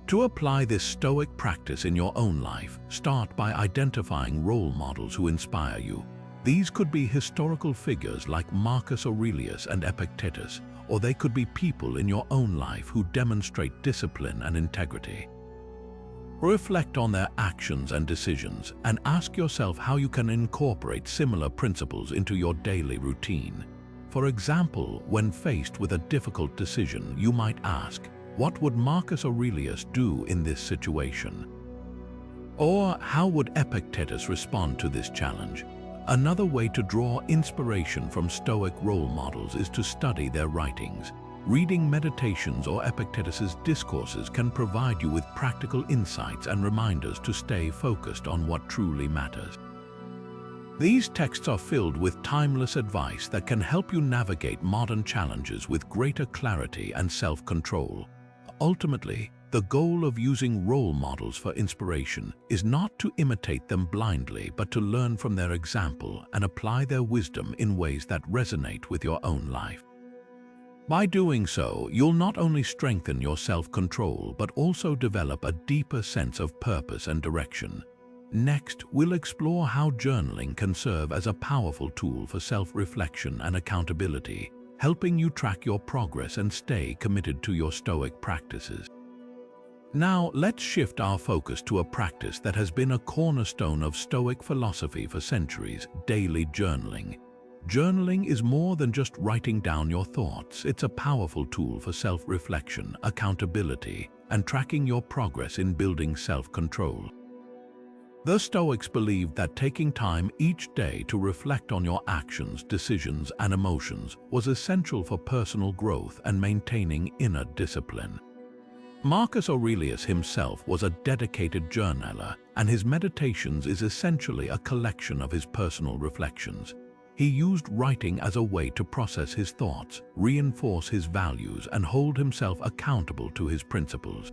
To apply this Stoic practice in your own life, start by identifying role models who inspire you. These could be historical figures like Marcus Aurelius and Epictetus, or they could be people in your own life who demonstrate discipline and integrity. Reflect on their actions and decisions, and ask yourself how you can incorporate similar principles into your daily routine. For example, when faced with a difficult decision, you might ask, "What would Marcus Aurelius do in this situation?" Or, "How would Epictetus respond to this challenge?" Another way to draw inspiration from Stoic role models is to study their writings. Reading Meditations or Epictetus's discourses can provide you with practical insights and reminders to stay focused on what truly matters. These texts are filled with timeless advice that can help you navigate modern challenges with greater clarity and self-control. Ultimately, the goal of using role models for inspiration is not to imitate them blindly, but to learn from their example and apply their wisdom in ways that resonate with your own life. By doing so, you'll not only strengthen your self-control, but also develop a deeper sense of purpose and direction. Next, we'll explore how journaling can serve as a powerful tool for self-reflection and accountability, helping you track your progress and stay committed to your Stoic practices. Now, let's shift our focus to a practice that has been a cornerstone of Stoic philosophy for centuries: daily journaling. Journaling is more than just writing down your thoughts. It's a powerful tool for self-reflection, accountability, and tracking your progress in building self-control. The Stoics believed that taking time each day to reflect on your actions, decisions, and emotions was essential for personal growth and maintaining inner discipline. Marcus Aurelius himself was a dedicated journaler, and his Meditations is essentially a collection of his personal reflections. He used writing as a way to process his thoughts, reinforce his values, and hold himself accountable to his principles.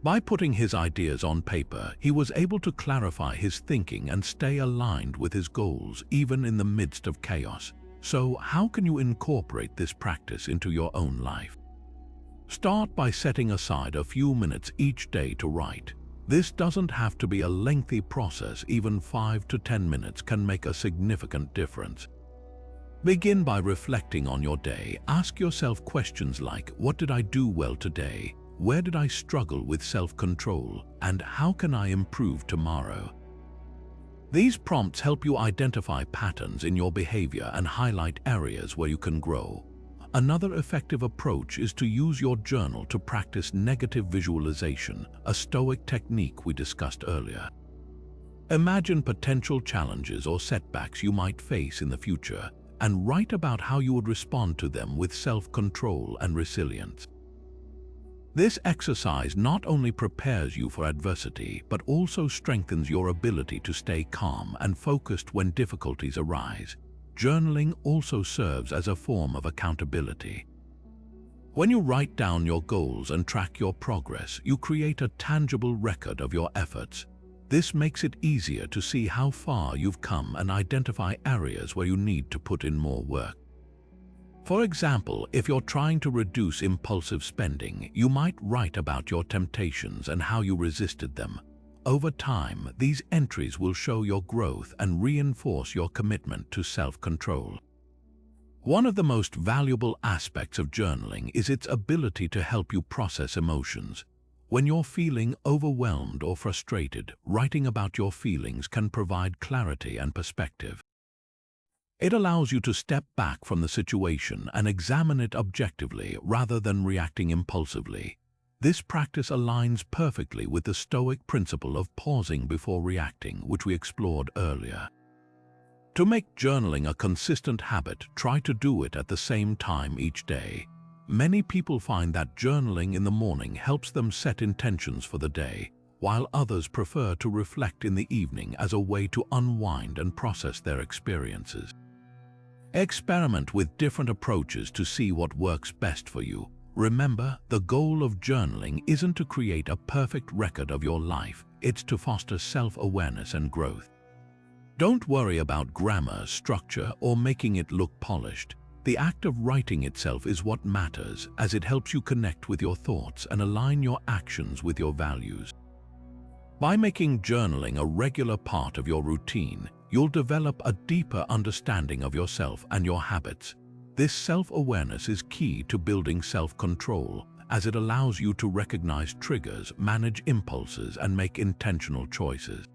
By putting his ideas on paper, he was able to clarify his thinking and stay aligned with his goals, even in the midst of chaos. So, how can you incorporate this practice into your own life? Start by setting aside a few minutes each day to write. This doesn't have to be a lengthy process. Even 5 to 10 minutes can make a significant difference. Begin by reflecting on your day. Ask yourself questions like, what did I do well today? Where did I struggle with self-control? And how can I improve tomorrow? These prompts help you identify patterns in your behavior and highlight areas where you can grow. Another effective approach is to use your journal to practice negative visualization, a Stoic technique we discussed earlier. Imagine potential challenges or setbacks you might face in the future and write about how you would respond to them with self-control and resilience. This exercise not only prepares you for adversity, but also strengthens your ability to stay calm and focused when difficulties arise. Journaling also serves as a form of accountability. When you write down your goals and track your progress, you create a tangible record of your efforts. This makes it easier to see how far you've come and identify areas where you need to put in more work. For example, if you're trying to reduce impulsive spending, you might write about your temptations and how you resisted them. Over time, these entries will show your growth and reinforce your commitment to self-control. One of the most valuable aspects of journaling is its ability to help you process emotions. When you're feeling overwhelmed or frustrated, writing about your feelings can provide clarity and perspective. It allows you to step back from the situation and examine it objectively rather than reacting impulsively. This practice aligns perfectly with the Stoic principle of pausing before reacting, which we explored earlier. To make journaling a consistent habit, try to do it at the same time each day. Many people find that journaling in the morning helps them set intentions for the day, while others prefer to reflect in the evening as a way to unwind and process their experiences. Experiment with different approaches to see what works best for you. Remember, the goal of journaling isn't to create a perfect record of your life, it's to foster self-awareness and growth. Don't worry about grammar, structure, or making it look polished. The act of writing itself is what matters, as it helps you connect with your thoughts and align your actions with your values. By making journaling a regular part of your routine, you'll develop a deeper understanding of yourself and your habits. This self-awareness is key to building self-control, as it allows you to recognize triggers, manage impulses, and make intentional choices.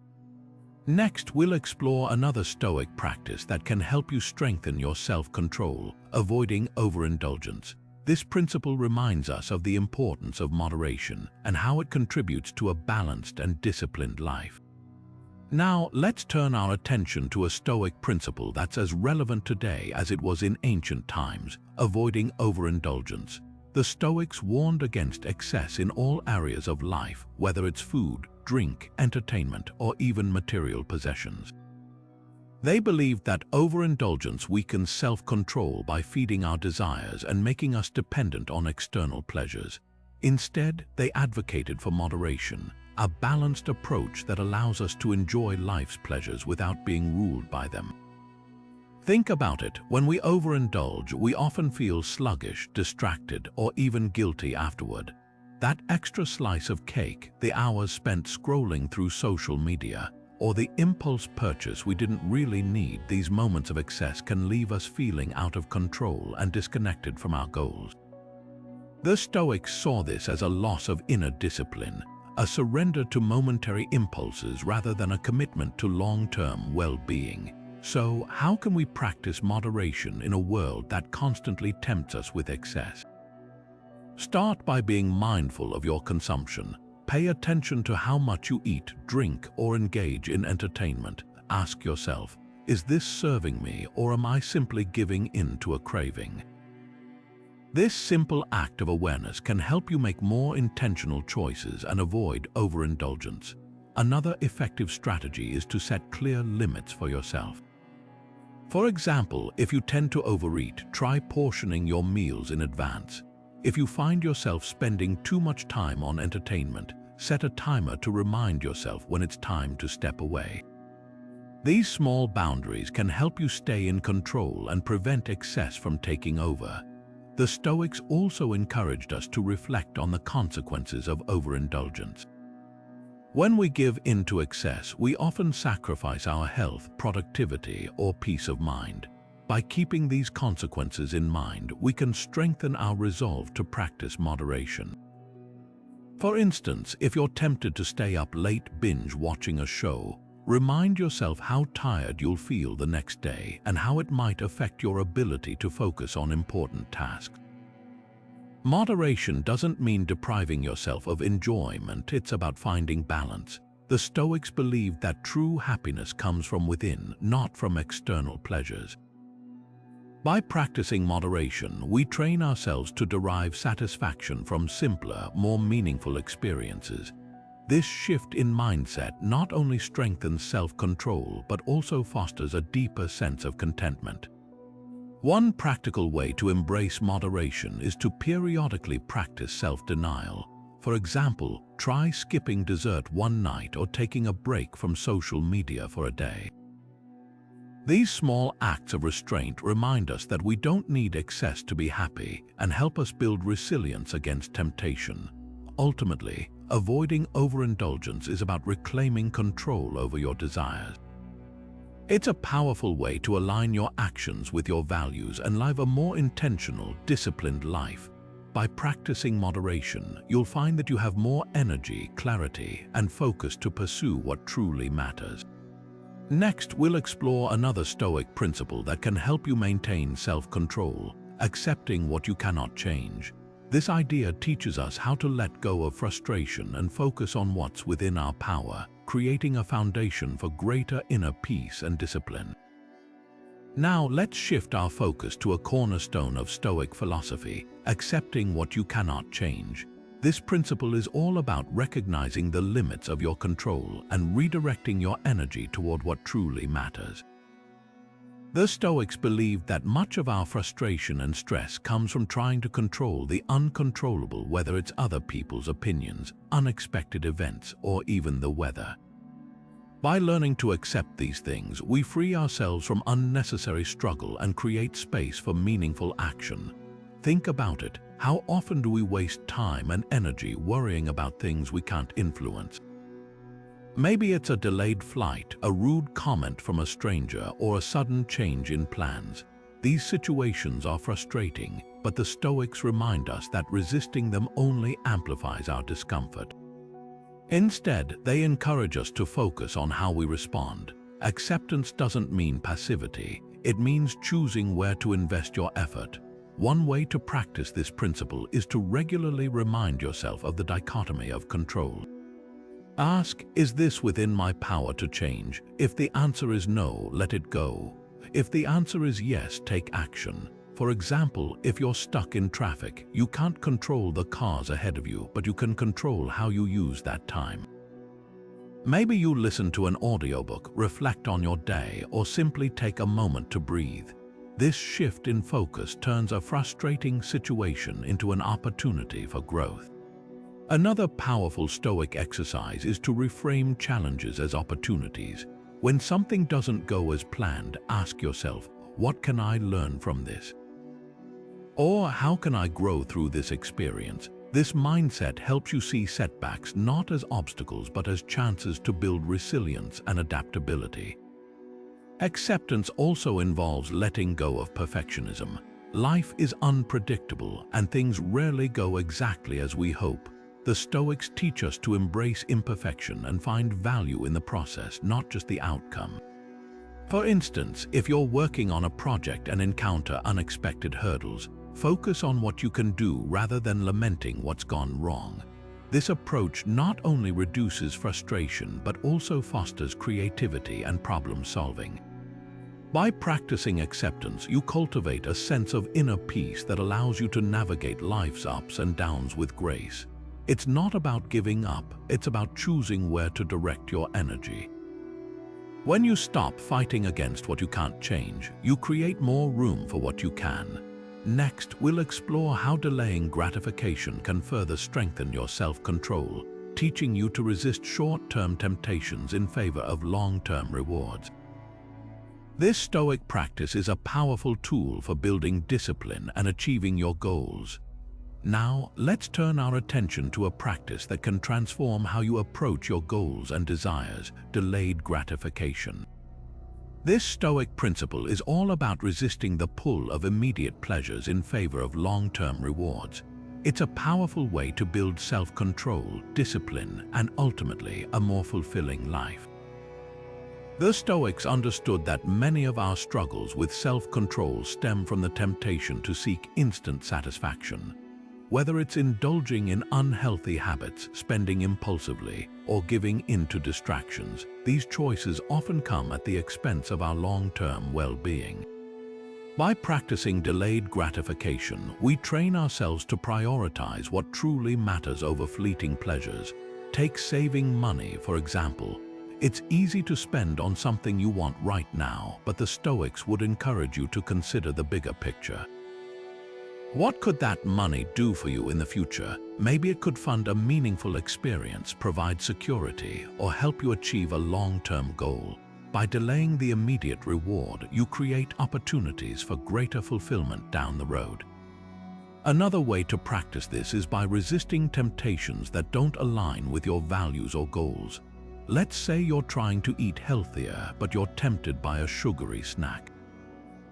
Next, we'll explore another Stoic practice that can help you strengthen your self-control, avoiding overindulgence. This principle reminds us of the importance of moderation and how it contributes to a balanced and disciplined life. Now, let's turn our attention to a Stoic principle that's as relevant today as it was in ancient times: avoiding overindulgence. The Stoics warned against excess in all areas of life, whether it's food, drink, entertainment, or even material possessions. They believed that overindulgence weakens self-control by feeding our desires and making us dependent on external pleasures. Instead, they advocated for moderation, a balanced approach that allows us to enjoy life's pleasures without being ruled by them. Think about it. When we overindulge, we often feel sluggish, distracted, or even guilty afterward. That extra slice of cake, the hours spent scrolling through social media, or the impulse purchase we didn't really need, these moments of excess can leave us feeling out of control and disconnected from our goals. The Stoics saw this as a loss of inner discipline, a surrender to momentary impulses rather than a commitment to long-term well-being. So, how can we practice moderation in a world that constantly tempts us with excess? Start by being mindful of your consumption. Pay attention to how much you eat, drink, or engage in entertainment. Ask yourself, is this serving me, or am I simply giving in to a craving? This simple act of awareness can help you make more intentional choices and avoid overindulgence. Another effective strategy is to set clear limits for yourself. For example, if you tend to overeat, try portioning your meals in advance. If you find yourself spending too much time on entertainment, set a timer to remind yourself when it's time to step away. These small boundaries can help you stay in control and prevent excess from taking over. The Stoics also encouraged us to reflect on the consequences of overindulgence. When we give in to excess, we often sacrifice our health, productivity, or peace of mind. By keeping these consequences in mind, we can strengthen our resolve to practice moderation. For instance, if you're tempted to stay up late binge watching a show, Remind yourself how tired you'll feel the next day and how it might affect your ability to focus on important tasks. Moderation doesn't mean depriving yourself of enjoyment, it's about finding balance. The Stoics believed that true happiness comes from within, not from external pleasures. By practicing moderation, we train ourselves to derive satisfaction from simpler, more meaningful experiences. This shift in mindset not only strengthens self-control but also fosters a deeper sense of contentment. One practical way to embrace moderation is to periodically practice self-denial. For example, try skipping dessert one night or taking a break from social media for a day. These small acts of restraint remind us that we don't need excess to be happy and help us build resilience against temptation. Ultimately, avoiding overindulgence is about reclaiming control over your desires. It's a powerful way to align your actions with your values and live a more intentional, disciplined life. By practicing moderation, you'll find that you have more energy, clarity, and focus to pursue what truly matters. Next, we'll explore another Stoic principle that can help you maintain self-control, accepting what you cannot change. This idea teaches us how to let go of frustration and focus on what's within our power, creating a foundation for greater inner peace and discipline. Now, let's shift our focus to a cornerstone of Stoic philosophy, accepting what you cannot change. This principle is all about recognizing the limits of your control and redirecting your energy toward what truly matters. The Stoics believed that much of our frustration and stress comes from trying to control the uncontrollable, whether it's other people's opinions, unexpected events, or even the weather. By learning to accept these things, we free ourselves from unnecessary struggle and create space for meaningful action. Think about it. How often do we waste time and energy worrying about things we can't influence? Maybe it's a delayed flight, a rude comment from a stranger, or a sudden change in plans. These situations are frustrating, but the Stoics remind us that resisting them only amplifies our discomfort. Instead, they encourage us to focus on how we respond. Acceptance doesn't mean passivity, it means choosing where to invest your effort. One way to practice this principle is to regularly remind yourself of the dichotomy of control. Ask, is this within my power to change? If the answer is no, let it go. If the answer is yes, take action. For example, if you're stuck in traffic, you can't control the cars ahead of you, but you can control how you use that time. Maybe you listen to an audiobook, reflect on your day, or simply take a moment to breathe. This shift in focus turns a frustrating situation into an opportunity for growth. Another powerful Stoic exercise is to reframe challenges as opportunities. When something doesn't go as planned, ask yourself, what can I learn from this? Or how can I grow through this experience? This mindset helps you see setbacks not as obstacles but as chances to build resilience and adaptability. Acceptance also involves letting go of perfectionism. Life is unpredictable and things rarely go exactly as we hope. The Stoics teach us to embrace imperfection and find value in the process, not just the outcome. For instance, if you're working on a project and encounter unexpected hurdles, focus on what you can do rather than lamenting what's gone wrong. This approach not only reduces frustration but also fosters creativity and problem solving. By practicing acceptance, you cultivate a sense of inner peace that allows you to navigate life's ups and downs with grace. It's not about giving up, it's about choosing where to direct your energy. When you stop fighting against what you can't change, you create more room for what you can. Next, we'll explore how delaying gratification can further strengthen your self-control, teaching you to resist short-term temptations in favor of long-term rewards. This Stoic practice is a powerful tool for building discipline and achieving your goals. Now, let's turn our attention to a practice that can transform how you approach your goals and desires: delayed gratification. This Stoic principle is all about resisting the pull of immediate pleasures in favor of long-term rewards. It's a powerful way to build self-control, discipline, and ultimately a more fulfilling life. The Stoics understood that many of our struggles with self-control stem from the temptation to seek instant satisfaction. Whether it's indulging in unhealthy habits, spending impulsively, or giving in to distractions, these choices often come at the expense of our long-term well-being. By practicing delayed gratification, we train ourselves to prioritize what truly matters over fleeting pleasures. Take saving money, for example. It's easy to spend on something you want right now, but the Stoics would encourage you to consider the bigger picture. What could that money do for you in the future? Maybe it could fund a meaningful experience, provide security, or help you achieve a long-term goal. By delaying the immediate reward, you create opportunities for greater fulfillment down the road. Another way to practice this is by resisting temptations that don't align with your values or goals. Let's say you're trying to eat healthier, but you're tempted by a sugary snack.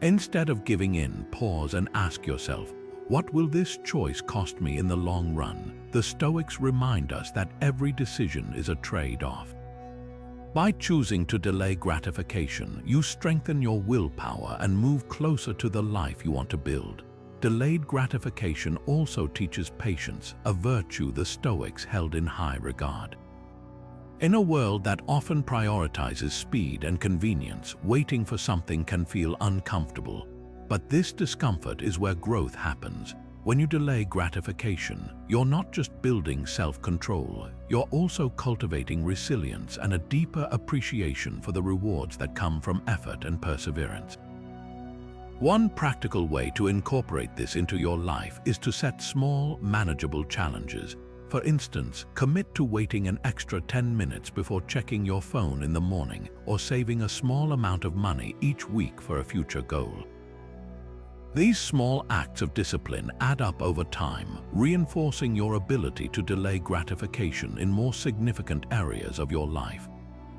Instead of giving in, pause and ask yourself, what will this choice cost me in the long run? The Stoics remind us that every decision is a trade-off. By choosing to delay gratification, you strengthen your willpower and move closer to the life you want to build. Delayed gratification also teaches patience, a virtue the Stoics held in high regard. In a world that often prioritizes speed and convenience, waiting for something can feel uncomfortable. But this discomfort is where growth happens. When you delay gratification, you're not just building self-control, you're also cultivating resilience and a deeper appreciation for the rewards that come from effort and perseverance. One practical way to incorporate this into your life is to set small, manageable challenges. For instance, commit to waiting an extra 10 minutes before checking your phone in the morning or saving a small amount of money each week for a future goal. These small acts of discipline add up over time, reinforcing your ability to delay gratification in more significant areas of your life.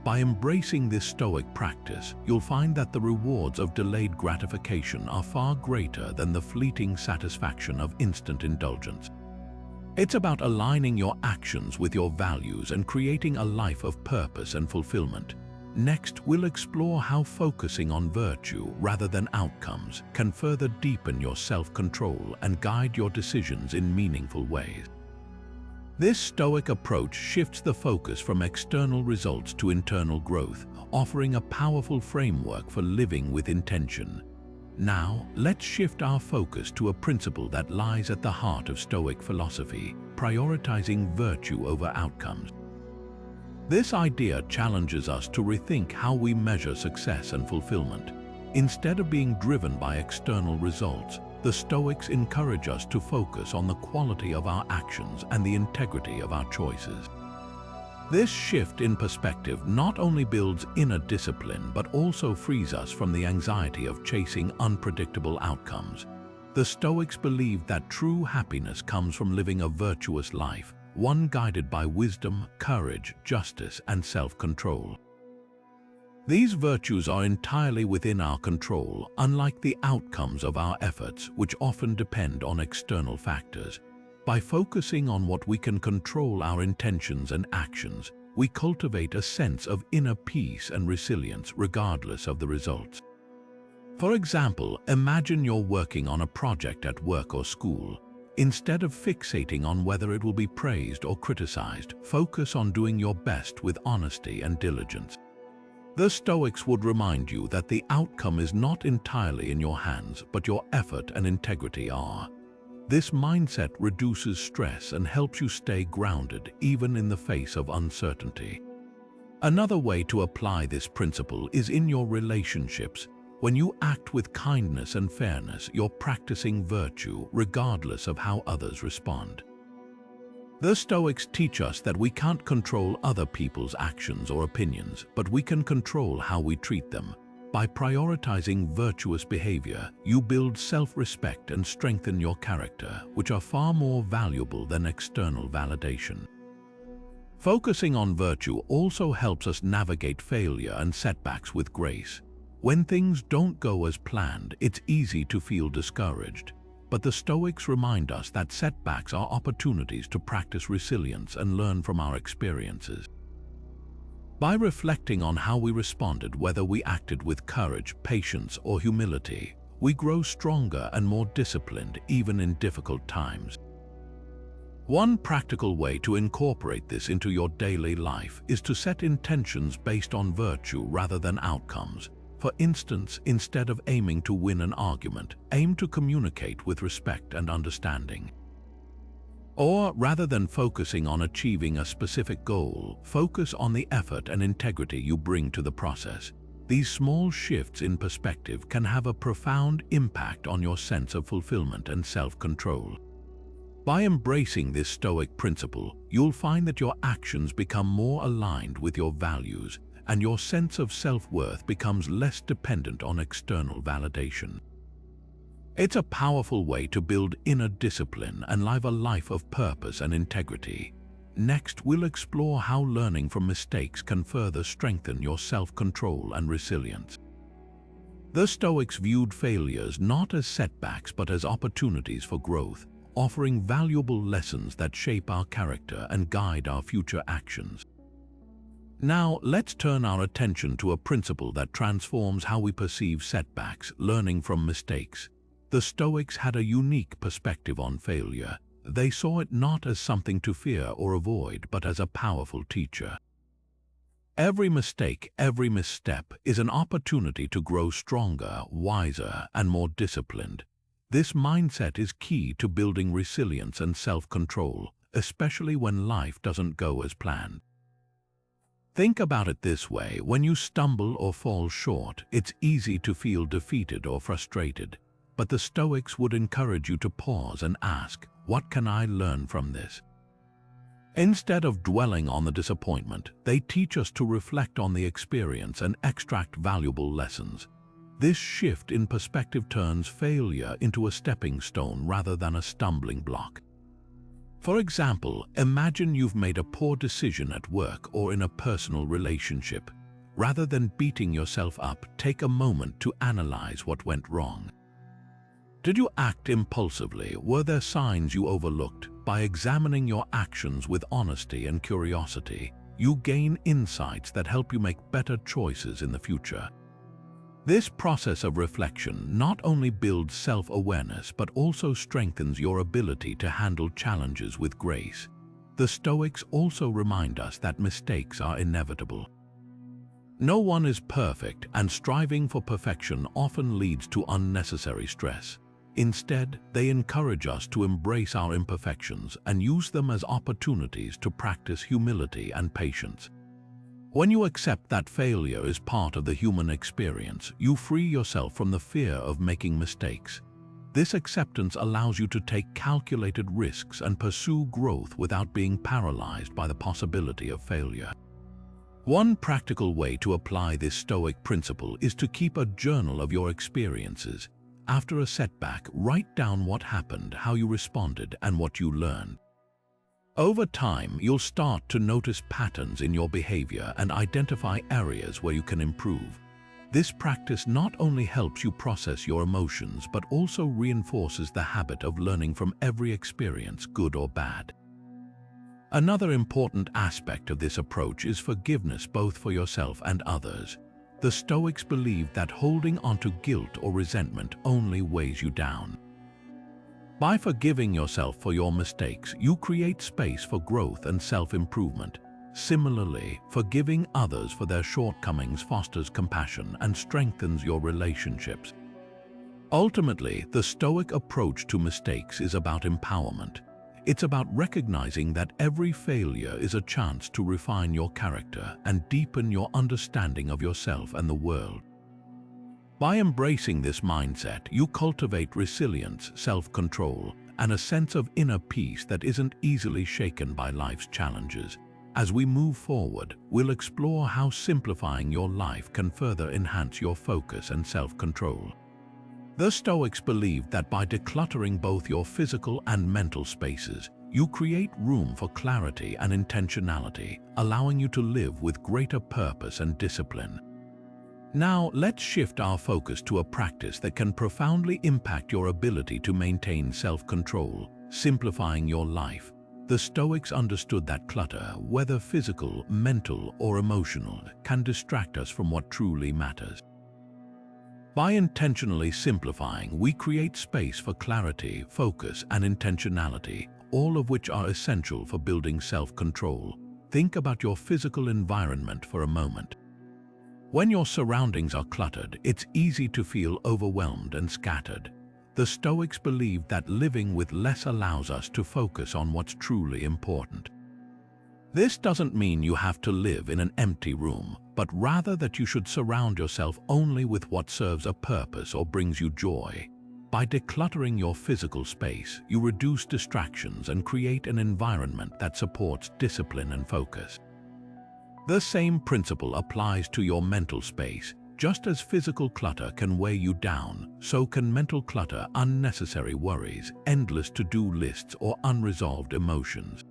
By embracing this Stoic practice, you'll find that the rewards of delayed gratification are far greater than the fleeting satisfaction of instant indulgence. It's about aligning your actions with your values and creating a life of purpose and fulfillment. Next, we'll explore how focusing on virtue rather than outcomes can further deepen your self-control and guide your decisions in meaningful ways. This Stoic approach shifts the focus from external results to internal growth, offering a powerful framework for living with intention. Now, let's shift our focus to a principle that lies at the heart of Stoic philosophy, prioritizing virtue over outcomes. This idea challenges us to rethink how we measure success and fulfillment. Instead of being driven by external results, the Stoics encourage us to focus on the quality of our actions and the integrity of our choices. This shift in perspective not only builds inner discipline but also frees us from the anxiety of chasing unpredictable outcomes. The Stoics believed that true happiness comes from living a virtuous life, one guided by wisdom, courage, justice, and self-control. These virtues are entirely within our control, unlike the outcomes of our efforts, which often depend on external factors. By focusing on what we can control, our intentions and actions, we cultivate a sense of inner peace and resilience regardless of the results. For example, imagine you're working on a project at work or school. Instead of fixating on whether it will be praised or criticized, focus on doing your best with honesty and diligence. The Stoics would remind you that the outcome is not entirely in your hands, but your effort and integrity are. This mindset reduces stress and helps you stay grounded even in the face of uncertainty. Another way to apply this principle is in your relationships. When you act with kindness and fairness, you're practicing virtue regardless of how others respond. The Stoics teach us that we can't control other people's actions or opinions, but we can control how we treat them. By prioritizing virtuous behavior, you build self-respect and strengthen your character, which are far more valuable than external validation. Focusing on virtue also helps us navigate failure and setbacks with grace. When things don't go as planned, it's easy to feel discouraged. But the Stoics remind us that setbacks are opportunities to practice resilience and learn from our experiences. By reflecting on how we responded, whether we acted with courage, patience, or humility, we grow stronger and more disciplined even in difficult times. One practical way to incorporate this into your daily life is to set intentions based on virtue rather than outcomes. For instance, instead of aiming to win an argument, aim to communicate with respect and understanding. Or, rather than focusing on achieving a specific goal, focus on the effort and integrity you bring to the process. These small shifts in perspective can have a profound impact on your sense of fulfillment and self-control. By embracing this Stoic principle, you'll find that your actions become more aligned with your values, and your sense of self-worth becomes less dependent on external validation. It's a powerful way to build inner discipline and live a life of purpose and integrity. Next, we'll explore how learning from mistakes can further strengthen your self-control and resilience. The Stoics viewed failures not as setbacks but as opportunities for growth, offering valuable lessons that shape our character and guide our future actions. Now, let's turn our attention to a principle that transforms how we perceive setbacks: learning from mistakes. The Stoics had a unique perspective on failure. They saw it not as something to fear or avoid, but as a powerful teacher. Every mistake, every misstep is an opportunity to grow stronger, wiser, and more disciplined. This mindset is key to building resilience and self-control, especially when life doesn't go as planned. Think about it this way: when you stumble or fall short, it's easy to feel defeated or frustrated. But the Stoics would encourage you to pause and ask, what can I learn from this? Instead of dwelling on the disappointment, they teach us to reflect on the experience and extract valuable lessons. This shift in perspective turns failure into a stepping stone rather than a stumbling block. For example, imagine you've made a poor decision at work or in a personal relationship. Rather than beating yourself up, take a moment to analyze what went wrong. Did you act impulsively? Were there signs you overlooked? By examining your actions with honesty and curiosity, you gain insights that help you make better choices in the future. This process of reflection not only builds self-awareness but also strengthens your ability to handle challenges with grace. The Stoics also remind us that mistakes are inevitable. No one is perfect, and striving for perfection often leads to unnecessary stress. Instead, they encourage us to embrace our imperfections and use them as opportunities to practice humility and patience. When you accept that failure is part of the human experience, you free yourself from the fear of making mistakes. This acceptance allows you to take calculated risks and pursue growth without being paralyzed by the possibility of failure. One practical way to apply this Stoic principle is to keep a journal of your experiences. After a setback, write down what happened, how you responded, and what you learned. Over time, you'll start to notice patterns in your behavior and identify areas where you can improve. This practice not only helps you process your emotions, but also reinforces the habit of learning from every experience, good or bad. Another important aspect of this approach is forgiveness, both for yourself and others. The Stoics believe that holding onto guilt or resentment only weighs you down. By forgiving yourself for your mistakes, you create space for growth and self-improvement. Similarly, forgiving others for their shortcomings fosters compassion and strengthens your relationships. Ultimately, the Stoic approach to mistakes is about empowerment. It's about recognizing that every failure is a chance to refine your character and deepen your understanding of yourself and the world. By embracing this mindset, you cultivate resilience, self-control, and a sense of inner peace that isn't easily shaken by life's challenges. As we move forward, we'll explore how simplifying your life can further enhance your focus and self-control. The Stoics believed that by decluttering both your physical and mental spaces, you create room for clarity and intentionality, allowing you to live with greater purpose and discipline. Now, let's shift our focus to a practice that can profoundly impact your ability to maintain self-control: simplifying your life. The Stoics understood that clutter, whether physical, mental, or emotional, can distract us from what truly matters. By intentionally simplifying, we create space for clarity, focus, and intentionality, all of which are essential for building self-control. Think about your physical environment for a moment. When your surroundings are cluttered, it's easy to feel overwhelmed and scattered. The Stoics believed that living with less allows us to focus on what's truly important. This doesn't mean you have to live in an empty room, but rather that you should surround yourself only with what serves a purpose or brings you joy. By decluttering your physical space, you reduce distractions and create an environment that supports discipline and focus. The same principle applies to your mental space. Just as physical clutter can weigh you down, so can mental clutter, unnecessary worries, endless to-do lists, or unresolved emotions.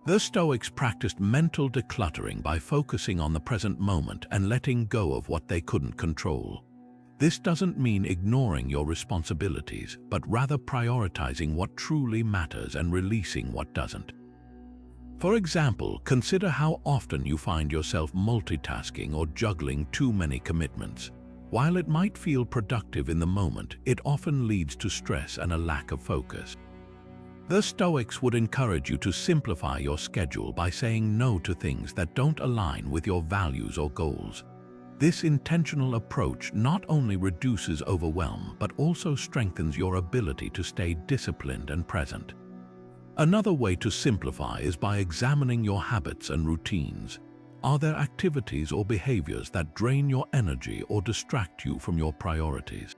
The Stoics practiced mental decluttering by focusing on the present moment and letting go of what they couldn't control. This doesn't mean ignoring your responsibilities, but rather prioritizing what truly matters and releasing what doesn't. For example, consider how often you find yourself multitasking or juggling too many commitments. While it might feel productive in the moment, it often leads to stress and a lack of focus. The Stoics would encourage you to simplify your schedule by saying no to things that don't align with your values or goals. This intentional approach not only reduces overwhelm, but also strengthens your ability to stay disciplined and present. Another way to simplify is by examining your habits and routines. Are there activities or behaviors that drain your energy or distract you from your priorities?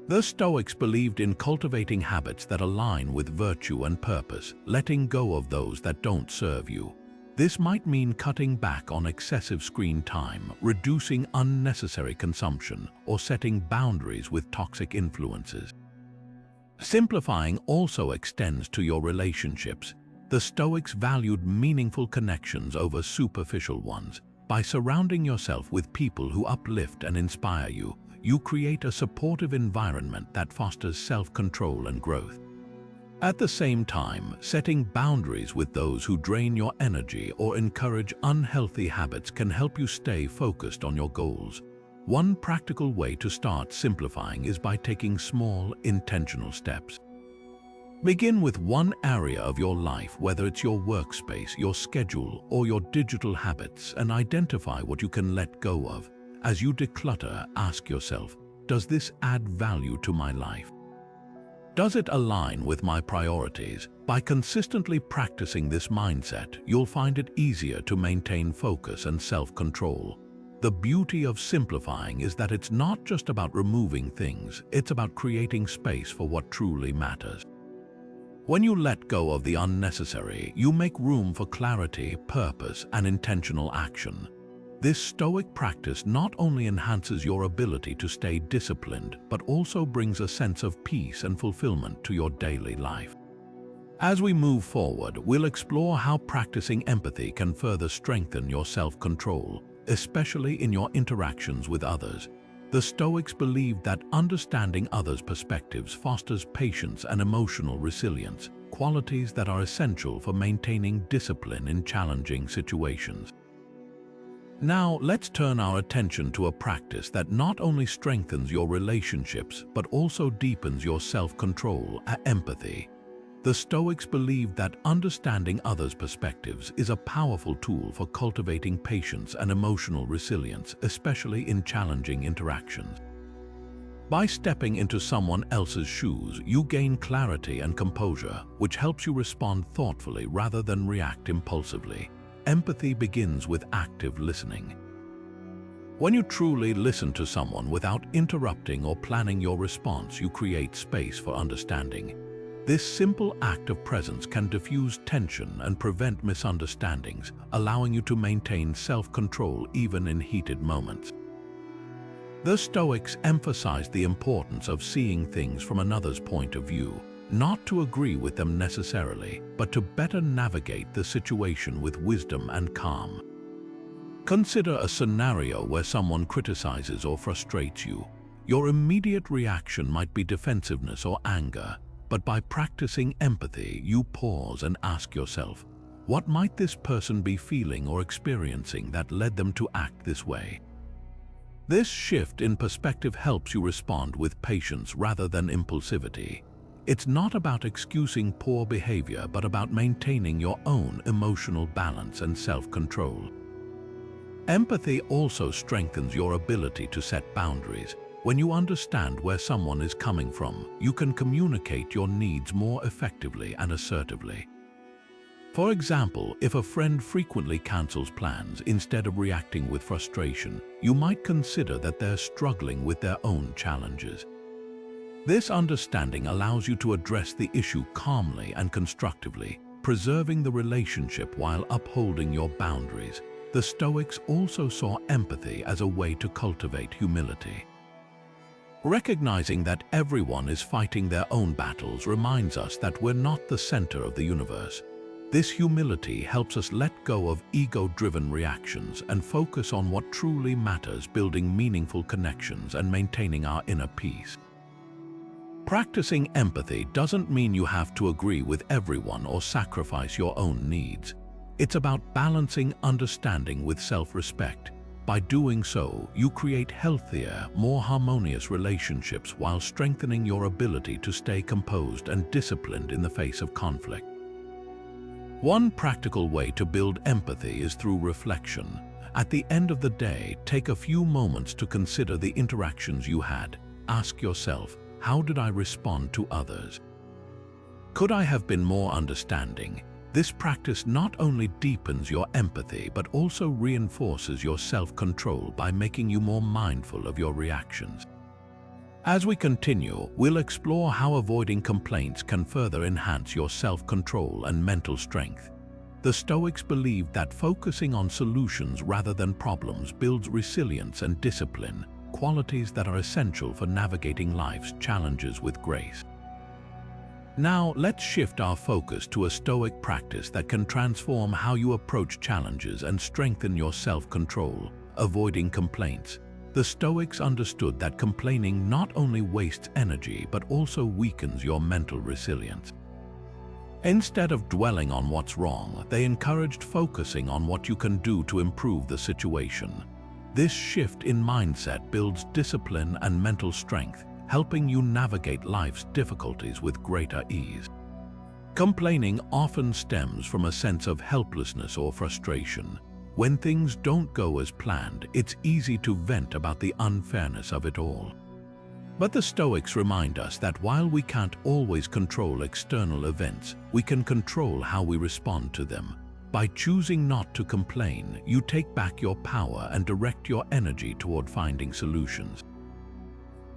The Stoics believed in cultivating habits that align with virtue and purpose, letting go of those that don't serve you. This might mean cutting back on excessive screen time, reducing unnecessary consumption, or setting boundaries with toxic influences. Simplifying also extends to your relationships. The Stoics valued meaningful connections over superficial ones. By surrounding yourself with people who uplift and inspire you, you create a supportive environment that fosters self-control and growth. At the same time, setting boundaries with those who drain your energy or encourage unhealthy habits can help you stay focused on your goals. One practical way to start simplifying is by taking small, intentional steps. Begin with one area of your life, whether it's your workspace, your schedule, or your digital habits, and identify what you can let go of. As you declutter, ask yourself, does this add value to my life? Does it align with my priorities? By consistently practicing this mindset, you'll find it easier to maintain focus and self-control. The beauty of simplifying is that it's not just about removing things, it's about creating space for what truly matters. When you let go of the unnecessary, you make room for clarity, purpose, and intentional action. This Stoic practice not only enhances your ability to stay disciplined, but also brings a sense of peace and fulfillment to your daily life. As we move forward, we'll explore how practicing empathy can further strengthen your self-control, especially in your interactions with others. The Stoics believed that understanding others' perspectives fosters patience and emotional resilience, qualities that are essential for maintaining discipline in challenging situations. Now, let's turn our attention to a practice that not only strengthens your relationships, but also deepens your self-control, empathy. The Stoics believed that understanding others' perspectives is a powerful tool for cultivating patience and emotional resilience, especially in challenging interactions. By stepping into someone else's shoes, you gain clarity and composure, which helps you respond thoughtfully rather than react impulsively. Empathy begins with active listening. When you truly listen to someone without interrupting or planning your response, you create space for understanding. This simple act of presence can diffuse tension and prevent misunderstandings, allowing you to maintain self-control even in heated moments. The Stoics emphasized the importance of seeing things from another's point of view, not to agree with them necessarily, but to better navigate the situation with wisdom and calm. Consider a scenario where someone criticizes or frustrates you. Your immediate reaction might be defensiveness or anger, but by practicing empathy, you pause and ask yourself, what might this person be feeling or experiencing that led them to act this way? This shift in perspective helps you respond with patience rather than impulsivity. It's not about excusing poor behavior, but about maintaining your own emotional balance and self-control. Empathy also strengthens your ability to set boundaries. When you understand where someone is coming from, you can communicate your needs more effectively and assertively. For example, if a friend frequently cancels plans instead of reacting with frustration, you might consider that they're struggling with their own challenges. This understanding allows you to address the issue calmly and constructively, preserving the relationship while upholding your boundaries. The Stoics also saw empathy as a way to cultivate humility. Recognizing that everyone is fighting their own battles reminds us that we're not the center of the universe. This humility helps us let go of ego-driven reactions and focus on what truly matters, building meaningful connections and maintaining our inner peace. Practicing empathy doesn't mean you have to agree with everyone or sacrifice your own needs. It's about balancing understanding with self-respect. By doing so, you create healthier, more harmonious relationships while strengthening your ability to stay composed and disciplined in the face of conflict. One practical way to build empathy is through reflection. At the end of the day, take a few moments to consider the interactions you had. Ask yourself, how did I respond to others? Could I have been more understanding? This practice not only deepens your empathy, but also reinforces your self-control by making you more mindful of your reactions. As we continue, we'll explore how avoiding complaints can further enhance your self-control and mental strength. The Stoics believed that focusing on solutions rather than problems builds resilience and discipline, qualities that are essential for navigating life's challenges with grace. Now, let's shift our focus to a Stoic practice that can transform how you approach challenges and strengthen your self-control, avoiding complaints. The Stoics understood that complaining not only wastes energy but also weakens your mental resilience. Instead of dwelling on what's wrong, they encouraged focusing on what you can do to improve the situation. This shift in mindset builds discipline and mental strength, helping you navigate life's difficulties with greater ease. Complaining often stems from a sense of helplessness or frustration. When things don't go as planned, it's easy to vent about the unfairness of it all. But the Stoics remind us that while we can't always control external events, we can control how we respond to them. By choosing not to complain, you take back your power and direct your energy toward finding solutions.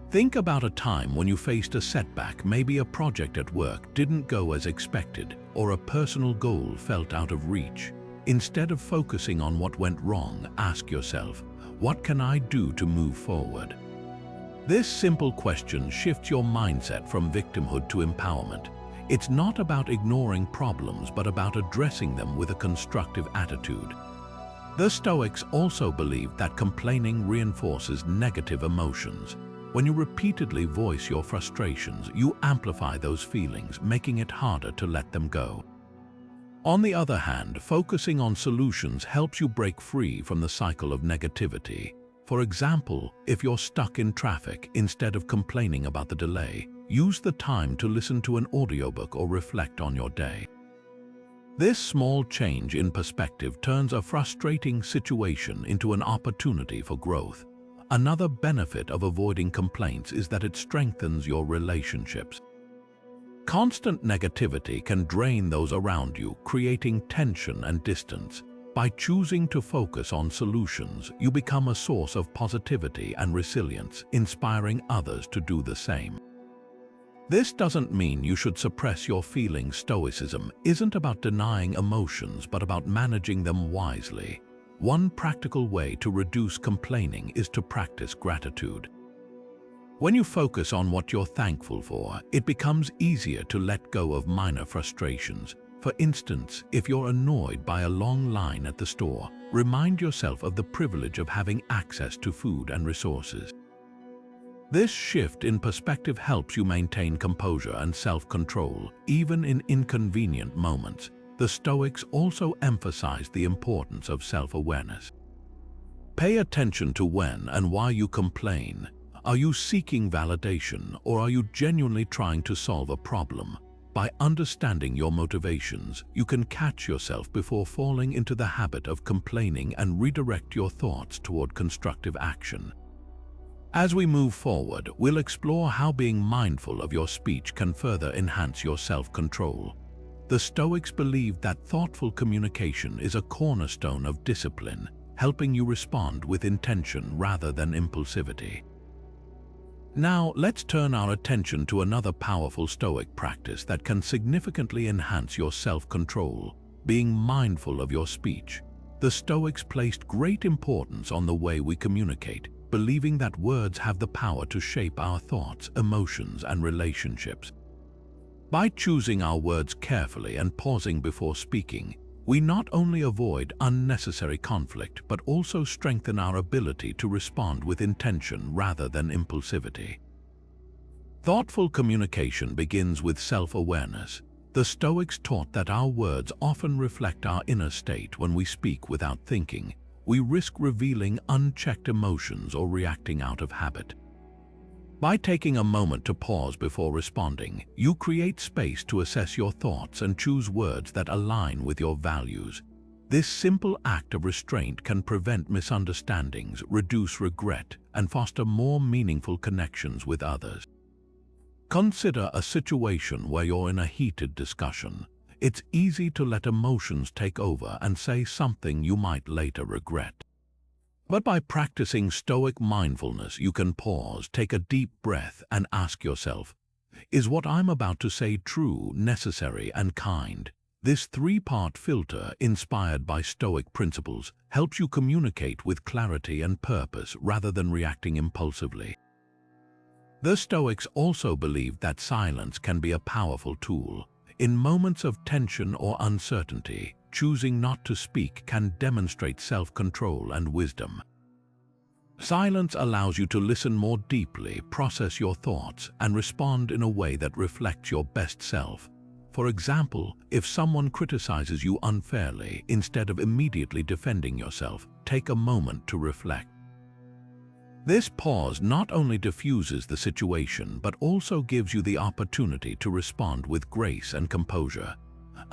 Think about a time when you faced a setback. Maybe a project at work didn't go as expected, or a personal goal felt out of reach. Instead of focusing on what went wrong, ask yourself, what can I do to move forward? This simple question shifts your mindset from victimhood to empowerment. It's not about ignoring problems, but about addressing them with a constructive attitude. The Stoics also believed that complaining reinforces negative emotions. When you repeatedly voice your frustrations, you amplify those feelings, making it harder to let them go. On the other hand, focusing on solutions helps you break free from the cycle of negativity. For example, if you're stuck in traffic, instead of complaining about the delay, use the time to listen to an audiobook or reflect on your day. This small change in perspective turns a frustrating situation into an opportunity for growth. Another benefit of avoiding complaints is that it strengthens your relationships. Constant negativity can drain those around you, creating tension and distance. By choosing to focus on solutions, you become a source of positivity and resilience, inspiring others to do the same. This doesn't mean you should suppress your feelings. Stoicism isn't about denying emotions, but about managing them wisely. One practical way to reduce complaining is to practice gratitude. When you focus on what you're thankful for, it becomes easier to let go of minor frustrations. For instance, if you're annoyed by a long line at the store, remind yourself of the privilege of having access to food and resources. This shift in perspective helps you maintain composure and self-control, even in inconvenient moments. The Stoics also emphasize the importance of self-awareness. Pay attention to when and why you complain. Are you seeking validation, or are you genuinely trying to solve a problem? By understanding your motivations, you can catch yourself before falling into the habit of complaining and redirect your thoughts toward constructive action. As we move forward, we'll explore how being mindful of your speech can further enhance your self-control. The Stoics believe that thoughtful communication is a cornerstone of discipline, helping you respond with intention rather than impulsivity. Now, let's turn our attention to another powerful Stoic practice that can significantly enhance your self-control: being mindful of your speech. The Stoics placed great importance on the way we communicate, believing that words have the power to shape our thoughts, emotions, and relationships. By choosing our words carefully and pausing before speaking, we not only avoid unnecessary conflict but also strengthen our ability to respond with intention rather than impulsivity. Thoughtful communication begins with self-awareness. The Stoics taught that our words often reflect our inner state. When we speak without thinking, we risk revealing unchecked emotions or reacting out of habit. By taking a moment to pause before responding, you create space to assess your thoughts and choose words that align with your values. This simple act of restraint can prevent misunderstandings, reduce regret, and foster more meaningful connections with others. Consider a situation where you're in a heated discussion. It's easy to let emotions take over and say something you might later regret. But by practicing Stoic mindfulness, you can pause, take a deep breath, and ask yourself, is what I'm about to say true, necessary, and kind? This three-part filter, inspired by Stoic principles, helps you communicate with clarity and purpose rather than reacting impulsively. The Stoics also believed that silence can be a powerful tool. In moments of tension or uncertainty, choosing not to speak can demonstrate self-control and wisdom. Silence allows you to listen more deeply, process your thoughts, and respond in a way that reflects your best self. For example, if someone criticizes you unfairly, instead of immediately defending yourself, take a moment to reflect. This pause not only diffuses the situation but also gives you the opportunity to respond with grace and composure.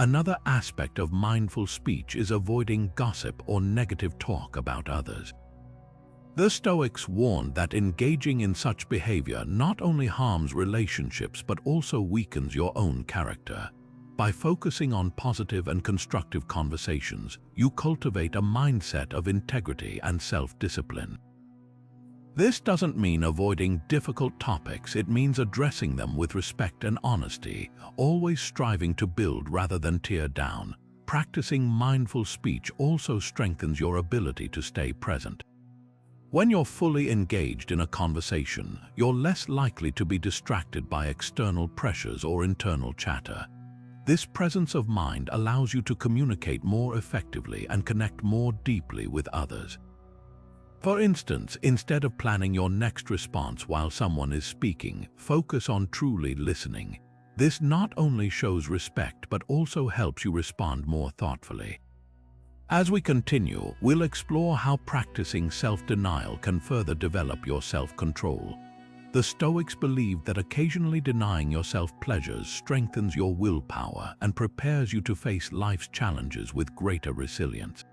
Another aspect of mindful speech is avoiding gossip or negative talk about others. The Stoics warned that engaging in such behavior not only harms relationships but also weakens your own character. By focusing on positive and constructive conversations, you cultivate a mindset of integrity and self-discipline. This doesn't mean avoiding difficult topics, it means addressing them with respect and honesty, always striving to build rather than tear down. Practicing mindful speech also strengthens your ability to stay present. When you're fully engaged in a conversation, you're less likely to be distracted by external pressures or internal chatter. This presence of mind allows you to communicate more effectively and connect more deeply with others. For instance, instead of planning your next response while someone is speaking, focus on truly listening. This not only shows respect but also helps you respond more thoughtfully. As we continue, we'll explore how practicing self-denial can further develop your self-control. The Stoics believe that occasionally denying yourself pleasures strengthens your willpower and prepares you to face life's challenges with greater resilience.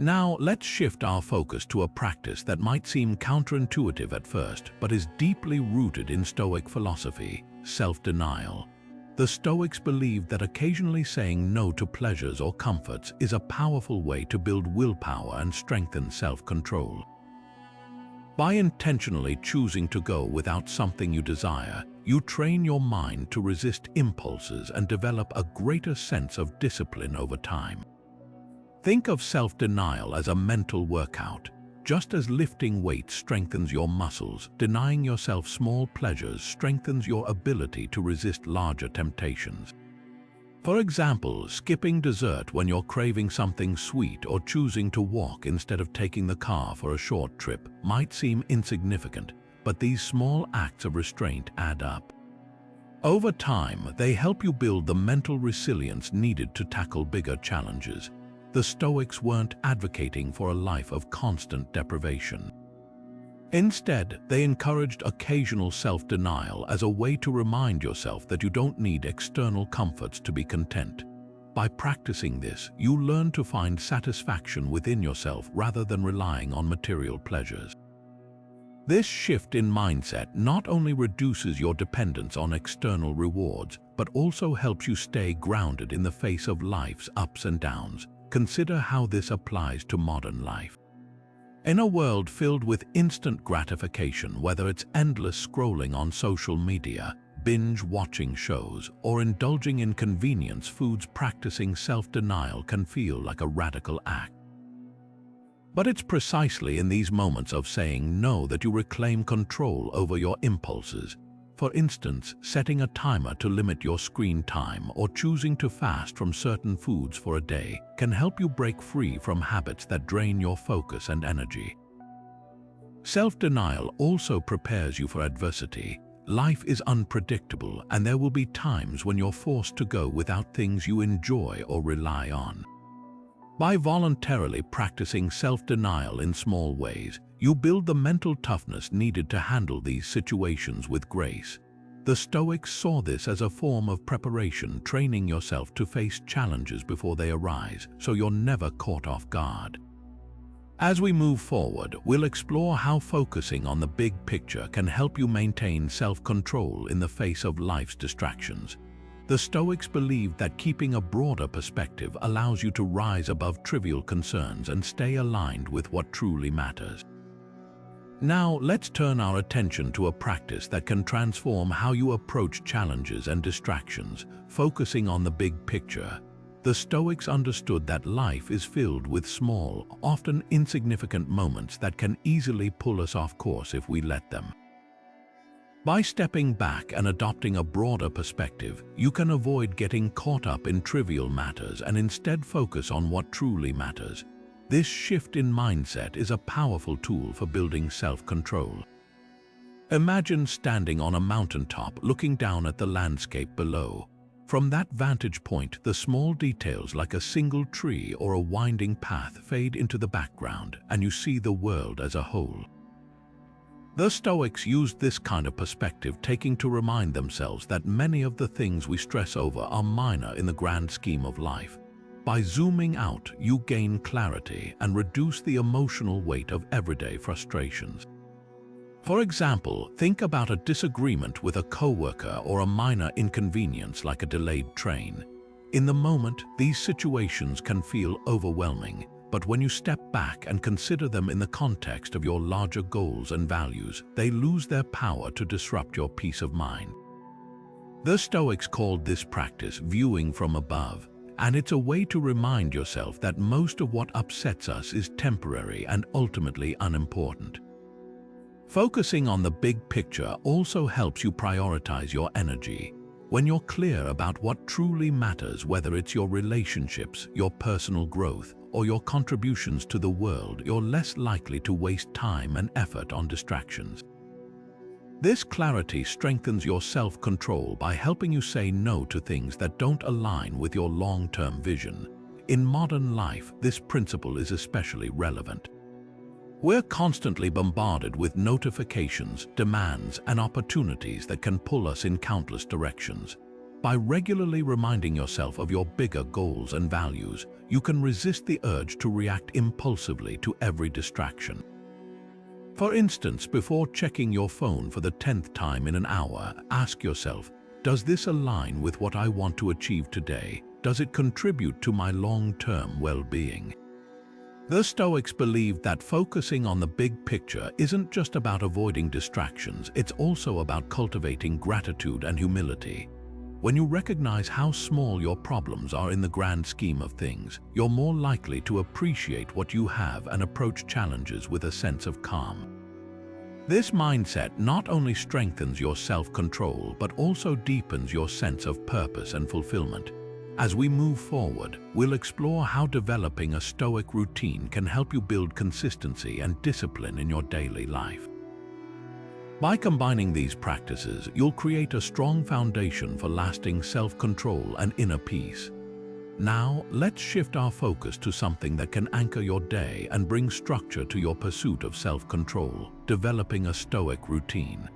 Now, let's shift our focus to a practice that might seem counterintuitive at first, but is deeply rooted in Stoic philosophy: self-denial. The Stoics believe that occasionally saying no to pleasures or comforts is a powerful way to build willpower and strengthen self-control. By intentionally choosing to go without something you desire, you train your mind to resist impulses and develop a greater sense of discipline over time. Think of self-denial as a mental workout. Just as lifting weights strengthens your muscles, denying yourself small pleasures strengthens your ability to resist larger temptations. For example, skipping dessert when you're craving something sweet or choosing to walk instead of taking the car for a short trip might seem insignificant, but these small acts of restraint add up. Over time, they help you build the mental resilience needed to tackle bigger challenges. The Stoics weren't advocating for a life of constant deprivation. Instead, they encouraged occasional self-denial as a way to remind yourself that you don't need external comforts to be content. By practicing this, you learn to find satisfaction within yourself rather than relying on material pleasures. This shift in mindset not only reduces your dependence on external rewards, but also helps you stay grounded in the face of life's ups and downs. Consider how this applies to modern life. In a world filled with instant gratification, whether it's endless scrolling on social media, binge-watching shows, or indulging in convenience foods, practicing self-denial can feel like a radical act. But it's precisely in these moments of saying no that you reclaim control over your impulses. For instance, setting a timer to limit your screen time or choosing to fast from certain foods for a day can help you break free from habits that drain your focus and energy. Self-denial also prepares you for adversity. Life is unpredictable, and there will be times when you're forced to go without things you enjoy or rely on. By voluntarily practicing self-denial in small ways, you build the mental toughness needed to handle these situations with grace. The Stoics saw this as a form of preparation, training yourself to face challenges before they arise, so you're never caught off guard. As we move forward, we'll explore how focusing on the big picture can help you maintain self-control in the face of life's distractions. The Stoics believed that keeping a broader perspective allows you to rise above trivial concerns and stay aligned with what truly matters. Now, let's turn our attention to a practice that can transform how you approach challenges and distractions, focusing on the big picture. The Stoics understood that life is filled with small, often insignificant moments that can easily pull us off course if we let them. By stepping back and adopting a broader perspective, you can avoid getting caught up in trivial matters and instead focus on what truly matters. This shift in mindset is a powerful tool for building self-control. Imagine standing on a mountaintop looking down at the landscape below. From that vantage point, the small details like a single tree or a winding path fade into the background, and you see the world as a whole. The Stoics used this kind of perspective taking to remind themselves that many of the things we stress over are minor in the grand scheme of life. By zooming out, you gain clarity and reduce the emotional weight of everyday frustrations. For example, think about a disagreement with a coworker or a minor inconvenience like a delayed train. In the moment, these situations can feel overwhelming, but when you step back and consider them in the context of your larger goals and values, they lose their power to disrupt your peace of mind. The Stoics called this practice viewing from above, and it's a way to remind yourself that most of what upsets us is temporary and ultimately unimportant. Focusing on the big picture also helps you prioritize your energy. When you're clear about what truly matters, whether it's your relationships, your personal growth, or your contributions to the world, you're less likely to waste time and effort on distractions. This clarity strengthens your self-control by helping you say no to things that don't align with your long-term vision. In modern life, this principle is especially relevant. We're constantly bombarded with notifications, demands, and opportunities that can pull us in countless directions. By regularly reminding yourself of your bigger goals and values, you can resist the urge to react impulsively to every distraction. For instance, before checking your phone for the 10th time in an hour, ask yourself, does this align with what I want to achieve today? Does it contribute to my long-term well-being? The Stoics believed that focusing on the big picture isn't just about avoiding distractions, it's also about cultivating gratitude and humility. When you recognize how small your problems are in the grand scheme of things, you're more likely to appreciate what you have and approach challenges with a sense of calm. This mindset not only strengthens your self-control, but also deepens your sense of purpose and fulfillment. As we move forward, we'll explore how developing a Stoic routine can help you build consistency and discipline in your daily life. By combining these practices, you'll create a strong foundation for lasting self-control and inner peace. Now, let's shift our focus to something that can anchor your day and bring structure to your pursuit of self-control: developing a Stoic routine.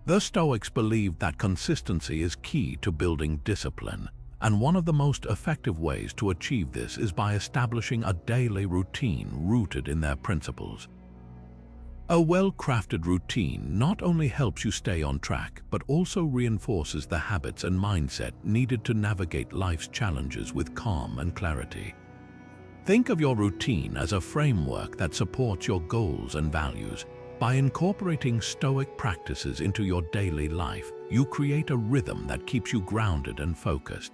The Stoics believed that consistency is key to building discipline, and one of the most effective ways to achieve this is by establishing a daily routine rooted in their principles. A well-crafted routine not only helps you stay on track, but also reinforces the habits and mindset needed to navigate life's challenges with calm and clarity. Think of your routine as a framework that supports your goals and values. By incorporating Stoic practices into your daily life, you create a rhythm that keeps you grounded and focused.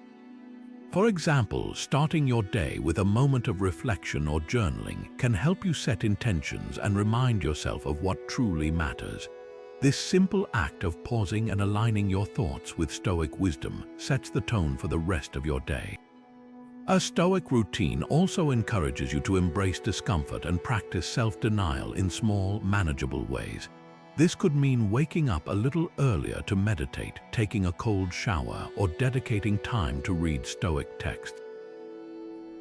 For example, starting your day with a moment of reflection or journaling can help you set intentions and remind yourself of what truly matters. This simple act of pausing and aligning your thoughts with Stoic wisdom sets the tone for the rest of your day. A Stoic routine also encourages you to embrace discomfort and practice self-denial in small, manageable ways. This could mean waking up a little earlier to meditate, taking a cold shower, or dedicating time to read Stoic texts.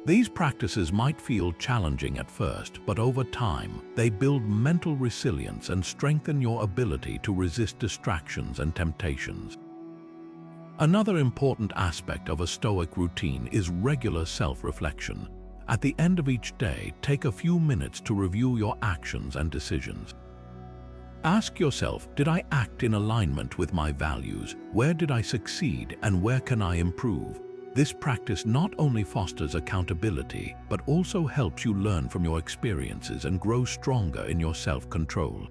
These practices might feel challenging at first, but over time, they build mental resilience and strengthen your ability to resist distractions and temptations. Another important aspect of a Stoic routine is regular self-reflection. At the end of each day, take a few minutes to review your actions and decisions. Ask yourself, did I act in alignment with my values? Where did I succeed and where can I improve? This practice not only fosters accountability, but also helps you learn from your experiences and grow stronger in your self-control.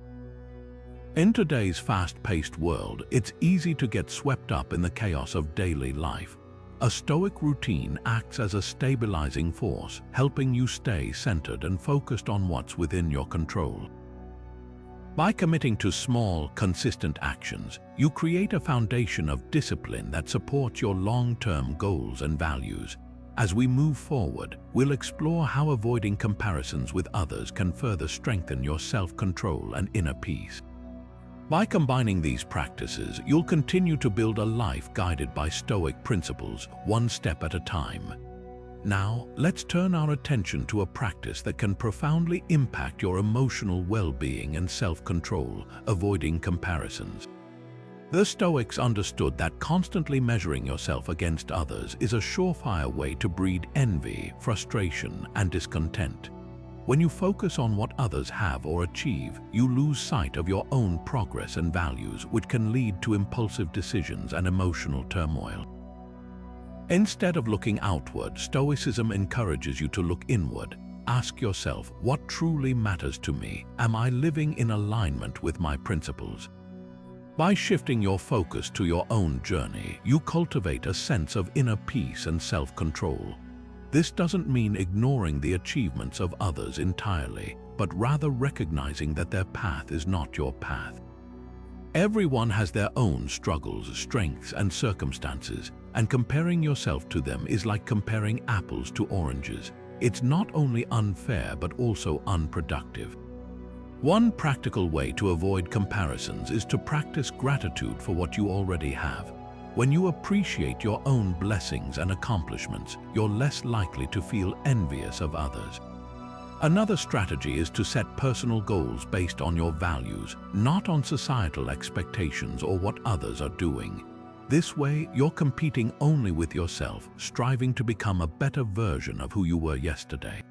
In today's fast-paced world, it's easy to get swept up in the chaos of daily life. A Stoic routine acts as a stabilizing force, helping you stay centered and focused on what's within your control. By committing to small, consistent actions, you create a foundation of discipline that supports your long-term goals and values. As we move forward, we'll explore how avoiding comparisons with others can further strengthen your self-control and inner peace. By combining these practices, you'll continue to build a life guided by Stoic principles, one step at a time. Now, let's turn our attention to a practice that can profoundly impact your emotional well-being and self-control: avoiding comparisons. The Stoics understood that constantly measuring yourself against others is a surefire way to breed envy, frustration, and discontent. When you focus on what others have or achieve, you lose sight of your own progress and values, which can lead to impulsive decisions and emotional turmoil. Instead of looking outward, Stoicism encourages you to look inward. Ask yourself, what truly matters to me? Am I living in alignment with my principles? By shifting your focus to your own journey, you cultivate a sense of inner peace and self-control. This doesn't mean ignoring the achievements of others entirely, but rather recognizing that their path is not your path. Everyone has their own struggles, strengths, and circumstances, and comparing yourself to them is like comparing apples to oranges. It's not only unfair but also unproductive. One practical way to avoid comparisons is to practice gratitude for what you already have. When you appreciate your own blessings and accomplishments, you're less likely to feel envious of others. Another strategy is to set personal goals based on your values, not on societal expectations or what others are doing. This way, you're competing only with yourself, striving to become a better version of who you were yesterday.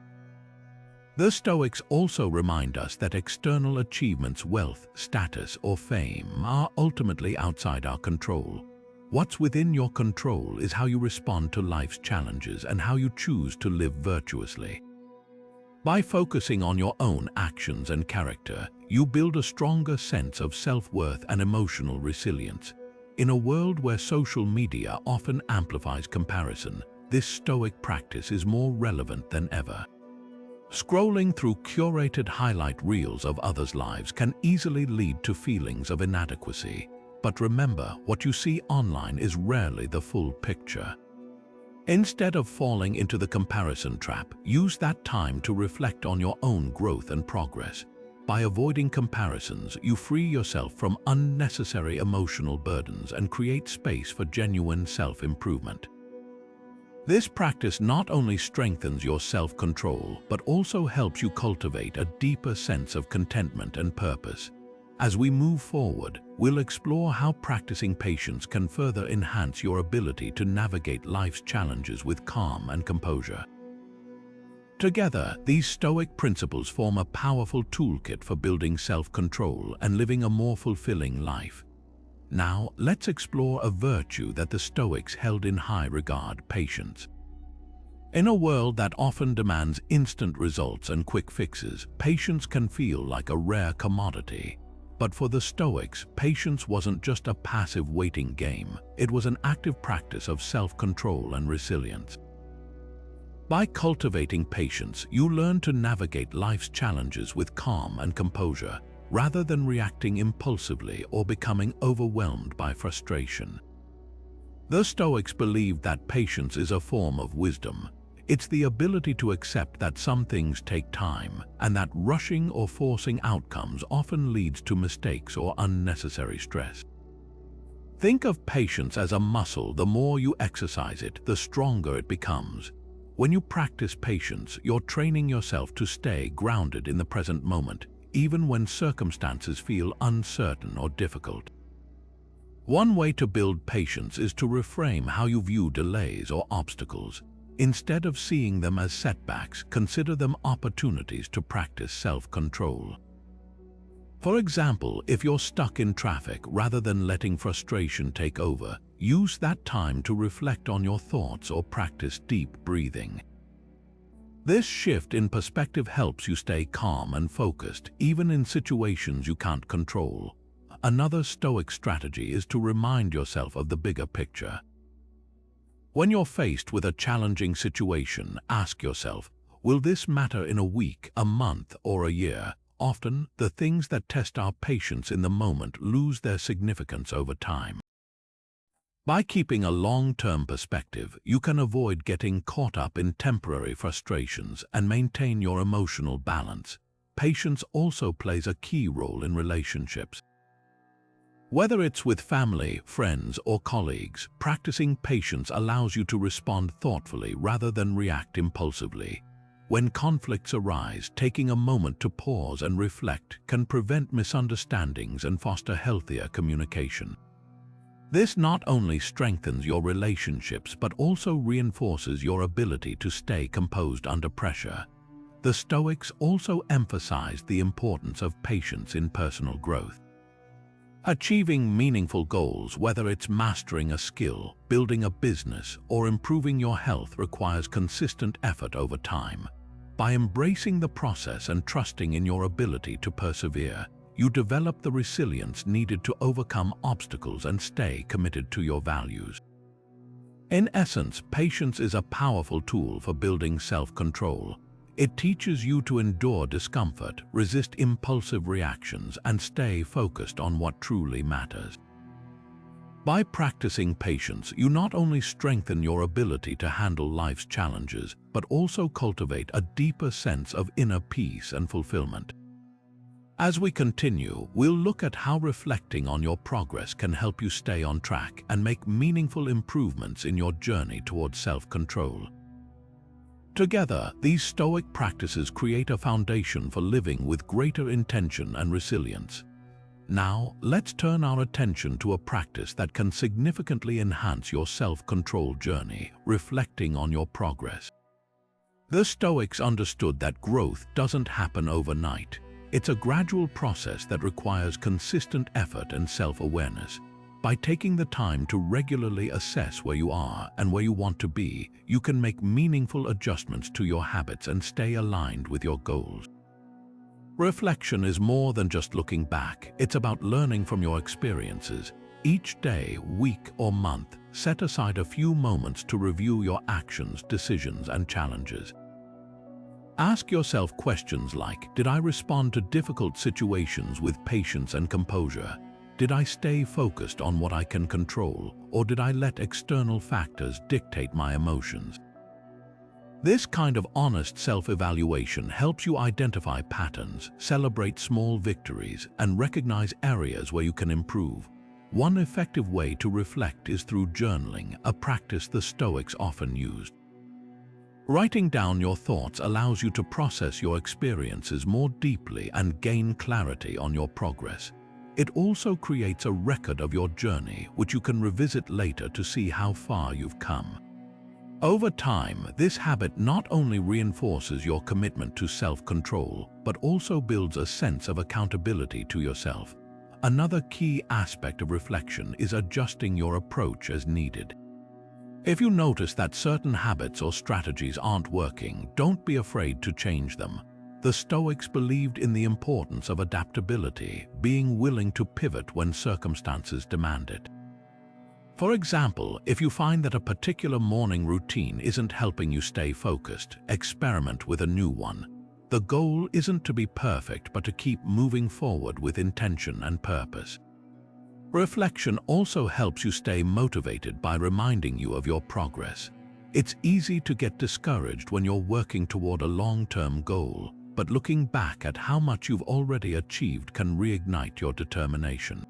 The Stoics also remind us that external achievements, wealth, status, or fame are ultimately outside our control. What's within your control is how you respond to life's challenges and how you choose to live virtuously. By focusing on your own actions and character, you build a stronger sense of self-worth and emotional resilience. In a world where social media often amplifies comparison, this Stoic practice is more relevant than ever. Scrolling through curated highlight reels of others' lives can easily lead to feelings of inadequacy. But remember, what you see online is rarely the full picture. Instead of falling into the comparison trap, use that time to reflect on your own growth and progress. By avoiding comparisons, you free yourself from unnecessary emotional burdens and create space for genuine self-improvement. This practice not only strengthens your self-control, but also helps you cultivate a deeper sense of contentment and purpose. As we move forward, we'll explore how practicing patience can further enhance your ability to navigate life's challenges with calm and composure. Together, these Stoic principles form a powerful toolkit for building self-control and living a more fulfilling life. Now, let's explore a virtue that the Stoics held in high regard: patience. In a world that often demands instant results and quick fixes, patience can feel like a rare commodity. But for the Stoics, patience wasn't just a passive waiting game. It was an active practice of self-control and resilience. By cultivating patience, you learn to navigate life's challenges with calm and composure, rather than reacting impulsively or becoming overwhelmed by frustration. The Stoics believed that patience is a form of wisdom. It's the ability to accept that some things take time, and that rushing or forcing outcomes often leads to mistakes or unnecessary stress. Think of patience as a muscle. The more you exercise it, the stronger it becomes. When you practice patience, you're training yourself to stay grounded in the present moment, even when circumstances feel uncertain or difficult. One way to build patience is to reframe how you view delays or obstacles. Instead of seeing them as setbacks, consider them opportunities to practice self-control. For example, if you're stuck in traffic, rather than letting frustration take over, use that time to reflect on your thoughts or practice deep breathing. This shift in perspective helps you stay calm and focused, even in situations you can't control. Another Stoic strategy is to remind yourself of the bigger picture. When you're faced with a challenging situation, ask yourself, will this matter in a week, a month, or a year? Often, the things that test our patience in the moment lose their significance over time. By keeping a long-term perspective, you can avoid getting caught up in temporary frustrations and maintain your emotional balance. Patience also plays a key role in relationships. Whether it's with family, friends, or colleagues, practicing patience allows you to respond thoughtfully rather than react impulsively. When conflicts arise, taking a moment to pause and reflect can prevent misunderstandings and foster healthier communication. This not only strengthens your relationships but also reinforces your ability to stay composed under pressure. The Stoics also emphasized the importance of patience in personal growth. Achieving meaningful goals, whether it's mastering a skill, building a business, or improving your health, requires consistent effort over time. By embracing the process and trusting in your ability to persevere, you develop the resilience needed to overcome obstacles and stay committed to your values. In essence, patience is a powerful tool for building self-control. It teaches you to endure discomfort, resist impulsive reactions, and stay focused on what truly matters. By practicing patience, you not only strengthen your ability to handle life's challenges, but also cultivate a deeper sense of inner peace and fulfillment. As we continue, we'll look at how reflecting on your progress can help you stay on track and make meaningful improvements in your journey towards self-control. Together, these Stoic practices create a foundation for living with greater intention and resilience. Now, let's turn our attention to a practice that can significantly enhance your self-control journey: reflecting on your progress. The Stoics understood that growth doesn't happen overnight. It's a gradual process that requires consistent effort and self-awareness. By taking the time to regularly assess where you are and where you want to be, you can make meaningful adjustments to your habits and stay aligned with your goals. Reflection is more than just looking back. It's about learning from your experiences. Each day, week, or month, set aside a few moments to review your actions, decisions, and challenges. Ask yourself questions like, did I respond to difficult situations with patience and composure? Did I stay focused on what I can control, or did I let external factors dictate my emotions? This kind of honest self-evaluation helps you identify patterns, celebrate small victories, and recognize areas where you can improve. One effective way to reflect is through journaling, a practice the Stoics often used. Writing down your thoughts allows you to process your experiences more deeply and gain clarity on your progress. It also creates a record of your journey, which you can revisit later to see how far you've come. Over time, this habit not only reinforces your commitment to self-control, but also builds a sense of accountability to yourself. Another key aspect of reflection is adjusting your approach as needed. If you notice that certain habits or strategies aren't working, don't be afraid to change them. The Stoics believed in the importance of adaptability, being willing to pivot when circumstances demand it. For example, if you find that a particular morning routine isn't helping you stay focused, experiment with a new one. The goal isn't to be perfect, but to keep moving forward with intention and purpose. Reflection also helps you stay motivated by reminding you of your progress. It's easy to get discouraged when you're working toward a long-term goal, but looking back at how much you've already achieved can reignite your determination.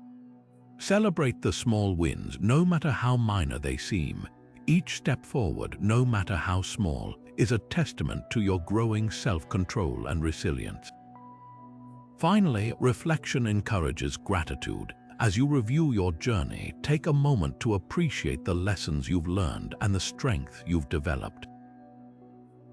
Celebrate the small wins, no matter how minor they seem. Each step forward, no matter how small, is a testament to your growing self-control and resilience. Finally, reflection encourages gratitude. As you review your journey, take a moment to appreciate the lessons you've learned and the strength you've developed.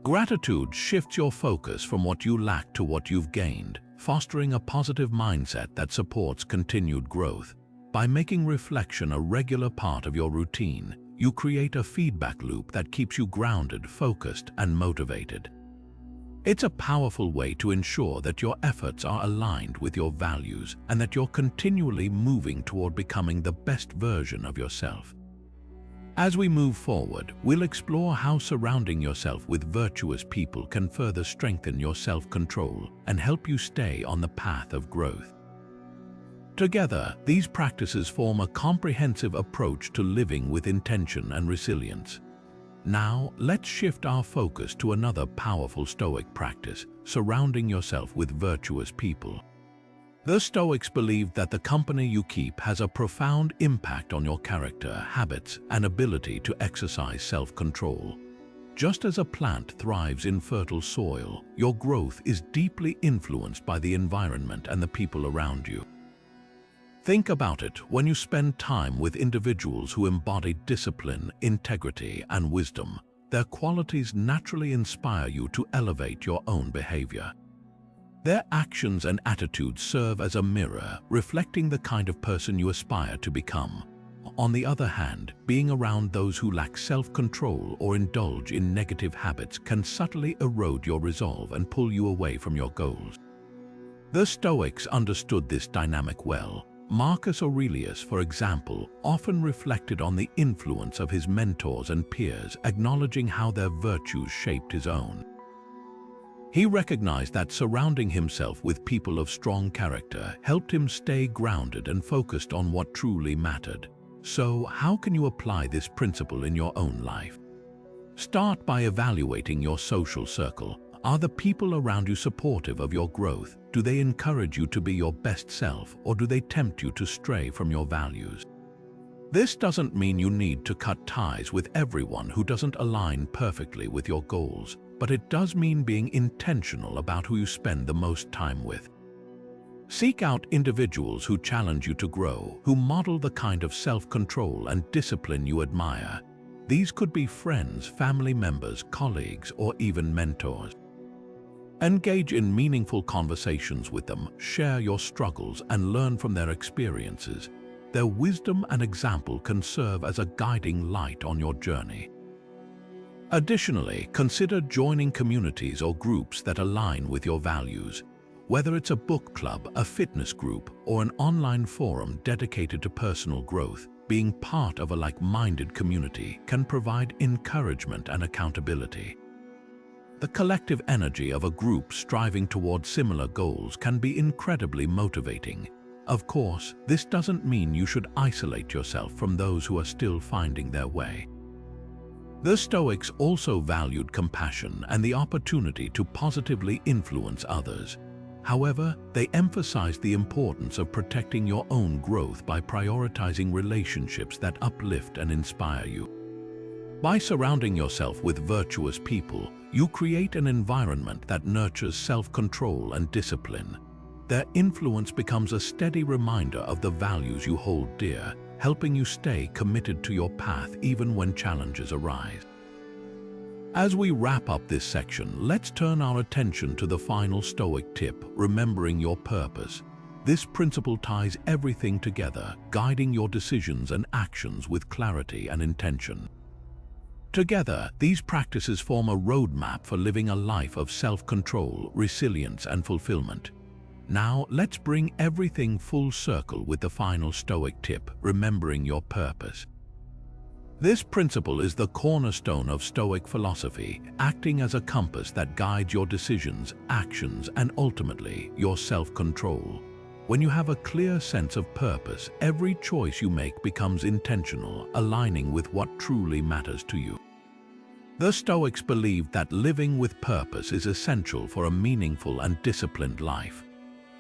Gratitude shifts your focus from what you lack to what you've gained, fostering a positive mindset that supports continued growth. By making reflection a regular part of your routine, you create a feedback loop that keeps you grounded, focused, and motivated. It's a powerful way to ensure that your efforts are aligned with your values and that you're continually moving toward becoming the best version of yourself. As we move forward, we'll explore how surrounding yourself with virtuous people can further strengthen your self-control and help you stay on the path of growth. Together, these practices form a comprehensive approach to living with intention and resilience. Now, let's shift our focus to another powerful Stoic practice, surrounding yourself with virtuous people. The Stoics believed that the company you keep has a profound impact on your character, habits, and ability to exercise self-control. Just as a plant thrives in fertile soil, your growth is deeply influenced by the environment and the people around you. Think about it: when you spend time with individuals who embody discipline, integrity, and wisdom, their qualities naturally inspire you to elevate your own behavior. Their actions and attitudes serve as a mirror, reflecting the kind of person you aspire to become. On the other hand, being around those who lack self-control or indulge in negative habits can subtly erode your resolve and pull you away from your goals. The Stoics understood this dynamic well. Marcus Aurelius, for example, often reflected on the influence of his mentors and peers, acknowledging how their virtues shaped his own. He recognized that surrounding himself with people of strong character helped him stay grounded and focused on what truly mattered. So, how can you apply this principle in your own life? Start by evaluating your social circle. Are the people around you supportive of your growth? Do they encourage you to be your best self, or do they tempt you to stray from your values? This doesn't mean you need to cut ties with everyone who doesn't align perfectly with your goals, but it does mean being intentional about who you spend the most time with. Seek out individuals who challenge you to grow, who model the kind of self-control and discipline you admire. These could be friends, family members, colleagues, or even mentors. Engage in meaningful conversations with them, share your struggles, and learn from their experiences. Their wisdom and example can serve as a guiding light on your journey. Additionally, consider joining communities or groups that align with your values. Whether it's a book club, a fitness group, or an online forum dedicated to personal growth, being part of a like-minded community can provide encouragement and accountability. The collective energy of a group striving toward similar goals can be incredibly motivating. Of course, this doesn't mean you should isolate yourself from those who are still finding their way. The Stoics also valued compassion and the opportunity to positively influence others. However, they emphasized the importance of protecting your own growth by prioritizing relationships that uplift and inspire you. By surrounding yourself with virtuous people, you create an environment that nurtures self-control and discipline. Their influence becomes a steady reminder of the values you hold dear, helping you stay committed to your path even when challenges arise. As we wrap up this section, let's turn our attention to the final Stoic tip, remembering your purpose. This principle ties everything together, guiding your decisions and actions with clarity and intention. Together, these practices form a roadmap for living a life of self-control, resilience, and fulfillment. Now, let's bring everything full circle with the final Stoic tip, remembering your purpose. This principle is the cornerstone of Stoic philosophy, acting as a compass that guides your decisions, actions, and ultimately, your self-control. When you have a clear sense of purpose, every choice you make becomes intentional, aligning with what truly matters to you. The Stoics believed that living with purpose is essential for a meaningful and disciplined life.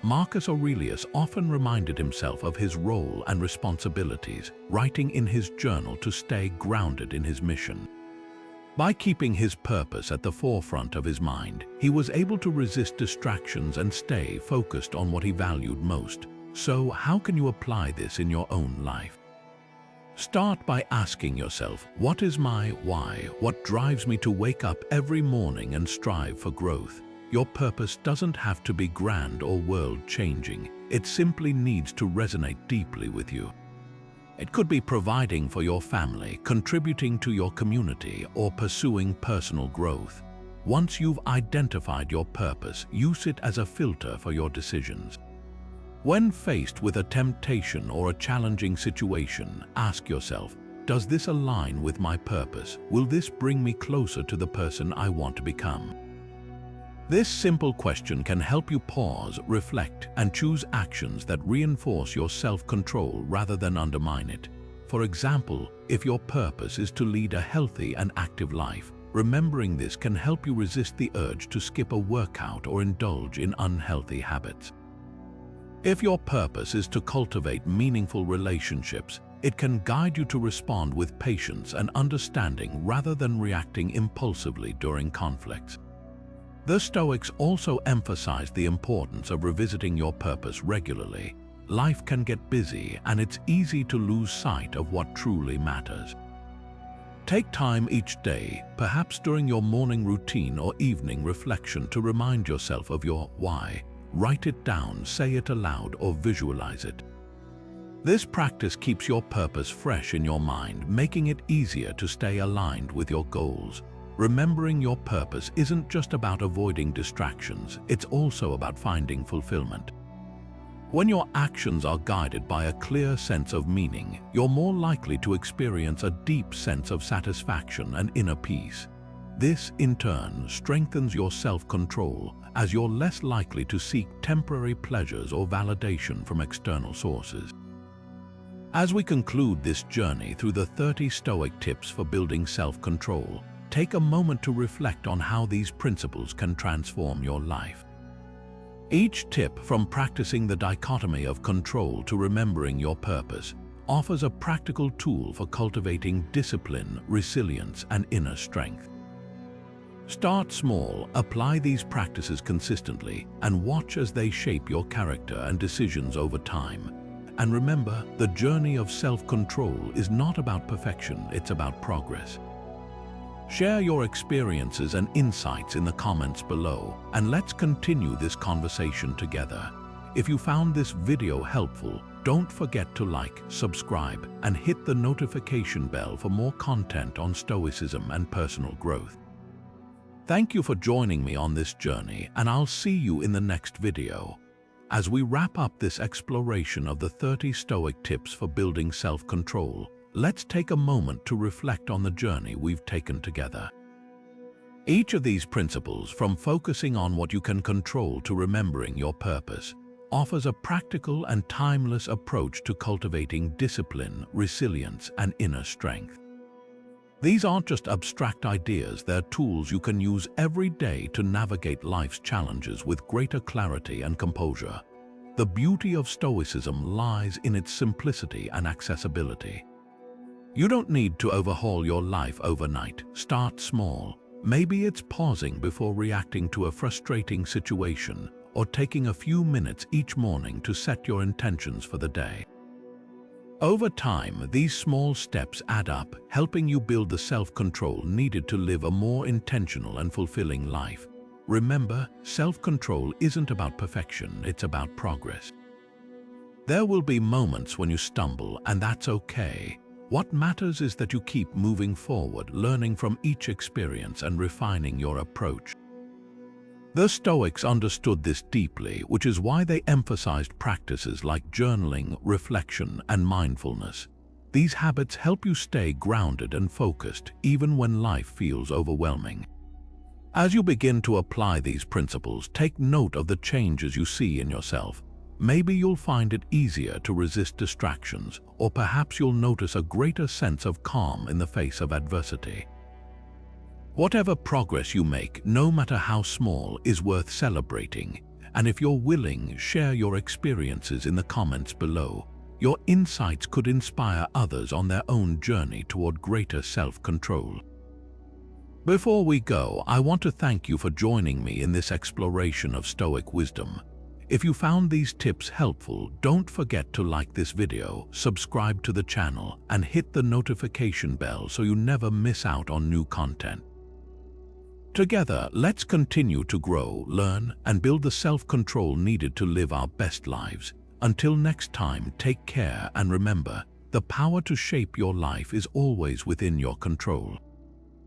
Marcus Aurelius often reminded himself of his role and responsibilities, writing in his journal to stay grounded in his mission. By keeping his purpose at the forefront of his mind, he was able to resist distractions and stay focused on what he valued most. So, how can you apply this in your own life? Start by asking yourself, what is my why? What drives me to wake up every morning and strive for growth? Your purpose doesn't have to be grand or world-changing. It simply needs to resonate deeply with you. It could be providing for your family, contributing to your community, or pursuing personal growth. Once you've identified your purpose, use it as a filter for your decisions. When faced with a temptation or a challenging situation, ask yourself, does this align with my purpose? Will this bring me closer to the person I want to become? This simple question can help you pause, reflect, and choose actions that reinforce your self-control rather than undermine it. For example, if your purpose is to lead a healthy and active life, remembering this can help you resist the urge to skip a workout or indulge in unhealthy habits. If your purpose is to cultivate meaningful relationships, it can guide you to respond with patience and understanding rather than reacting impulsively during conflicts. The Stoics also emphasized the importance of revisiting your purpose regularly. Life can get busy, and it's easy to lose sight of what truly matters. Take time each day, perhaps during your morning routine or evening reflection, to remind yourself of your why. Write it down, say it aloud, or visualize it. This practice keeps your purpose fresh in your mind, making it easier to stay aligned with your goals. Remembering your purpose isn't just about avoiding distractions, it's also about finding fulfillment. When your actions are guided by a clear sense of meaning, you're more likely to experience a deep sense of satisfaction and inner peace. This, in turn, strengthens your self-control, as you're less likely to seek temporary pleasures or validation from external sources. As we conclude this journey through the 30 Stoic tips for building self-control, take a moment to reflect on how these principles can transform your life. Each tip, from practicing the dichotomy of control to remembering your purpose, offers a practical tool for cultivating discipline, resilience, and inner strength. Start small, apply these practices consistently, and watch as they shape your character and decisions over time. And remember, the journey of self-control is not about perfection, it's about progress. Share your experiences and insights in the comments below, and let's continue this conversation together. If you found this video helpful, don't forget to like, subscribe, and hit the notification bell for more content on Stoicism and personal growth. Thank you for joining me on this journey, and I'll see you in the next video. As we wrap up this exploration of the 30 Stoic tips for building self-control, let's take a moment to reflect on the journey we've taken together. Each of these principles, from focusing on what you can control to remembering your purpose, offers a practical and timeless approach to cultivating discipline, resilience, and inner strength. These aren't just abstract ideas, they're tools you can use every day to navigate life's challenges with greater clarity and composure. The beauty of Stoicism lies in its simplicity and accessibility. You don't need to overhaul your life overnight. Start small. Maybe it's pausing before reacting to a frustrating situation, or taking a few minutes each morning to set your intentions for the day. Over time, these small steps add up, helping you build the self-control needed to live a more intentional and fulfilling life. Remember, self-control isn't about perfection, it's about progress. There will be moments when you stumble, and that's okay. What matters is that you keep moving forward, learning from each experience and refining your approach. The Stoics understood this deeply, which is why they emphasized practices like journaling, reflection, and mindfulness. These habits help you stay grounded and focused, even when life feels overwhelming. As you begin to apply these principles, take note of the changes you see in yourself. Maybe you'll find it easier to resist distractions, or perhaps you'll notice a greater sense of calm in the face of adversity. Whatever progress you make, no matter how small, is worth celebrating. And if you're willing, share your experiences in the comments below. Your insights could inspire others on their own journey toward greater self-control. Before we go, I want to thank you for joining me in this exploration of Stoic wisdom. If you found these tips helpful, don't forget to like this video, subscribe to the channel, and hit the notification bell so you never miss out on new content. Together, let's continue to grow, learn, and build the self-control needed to live our best lives. Until next time, take care and remember, the power to shape your life is always within your control.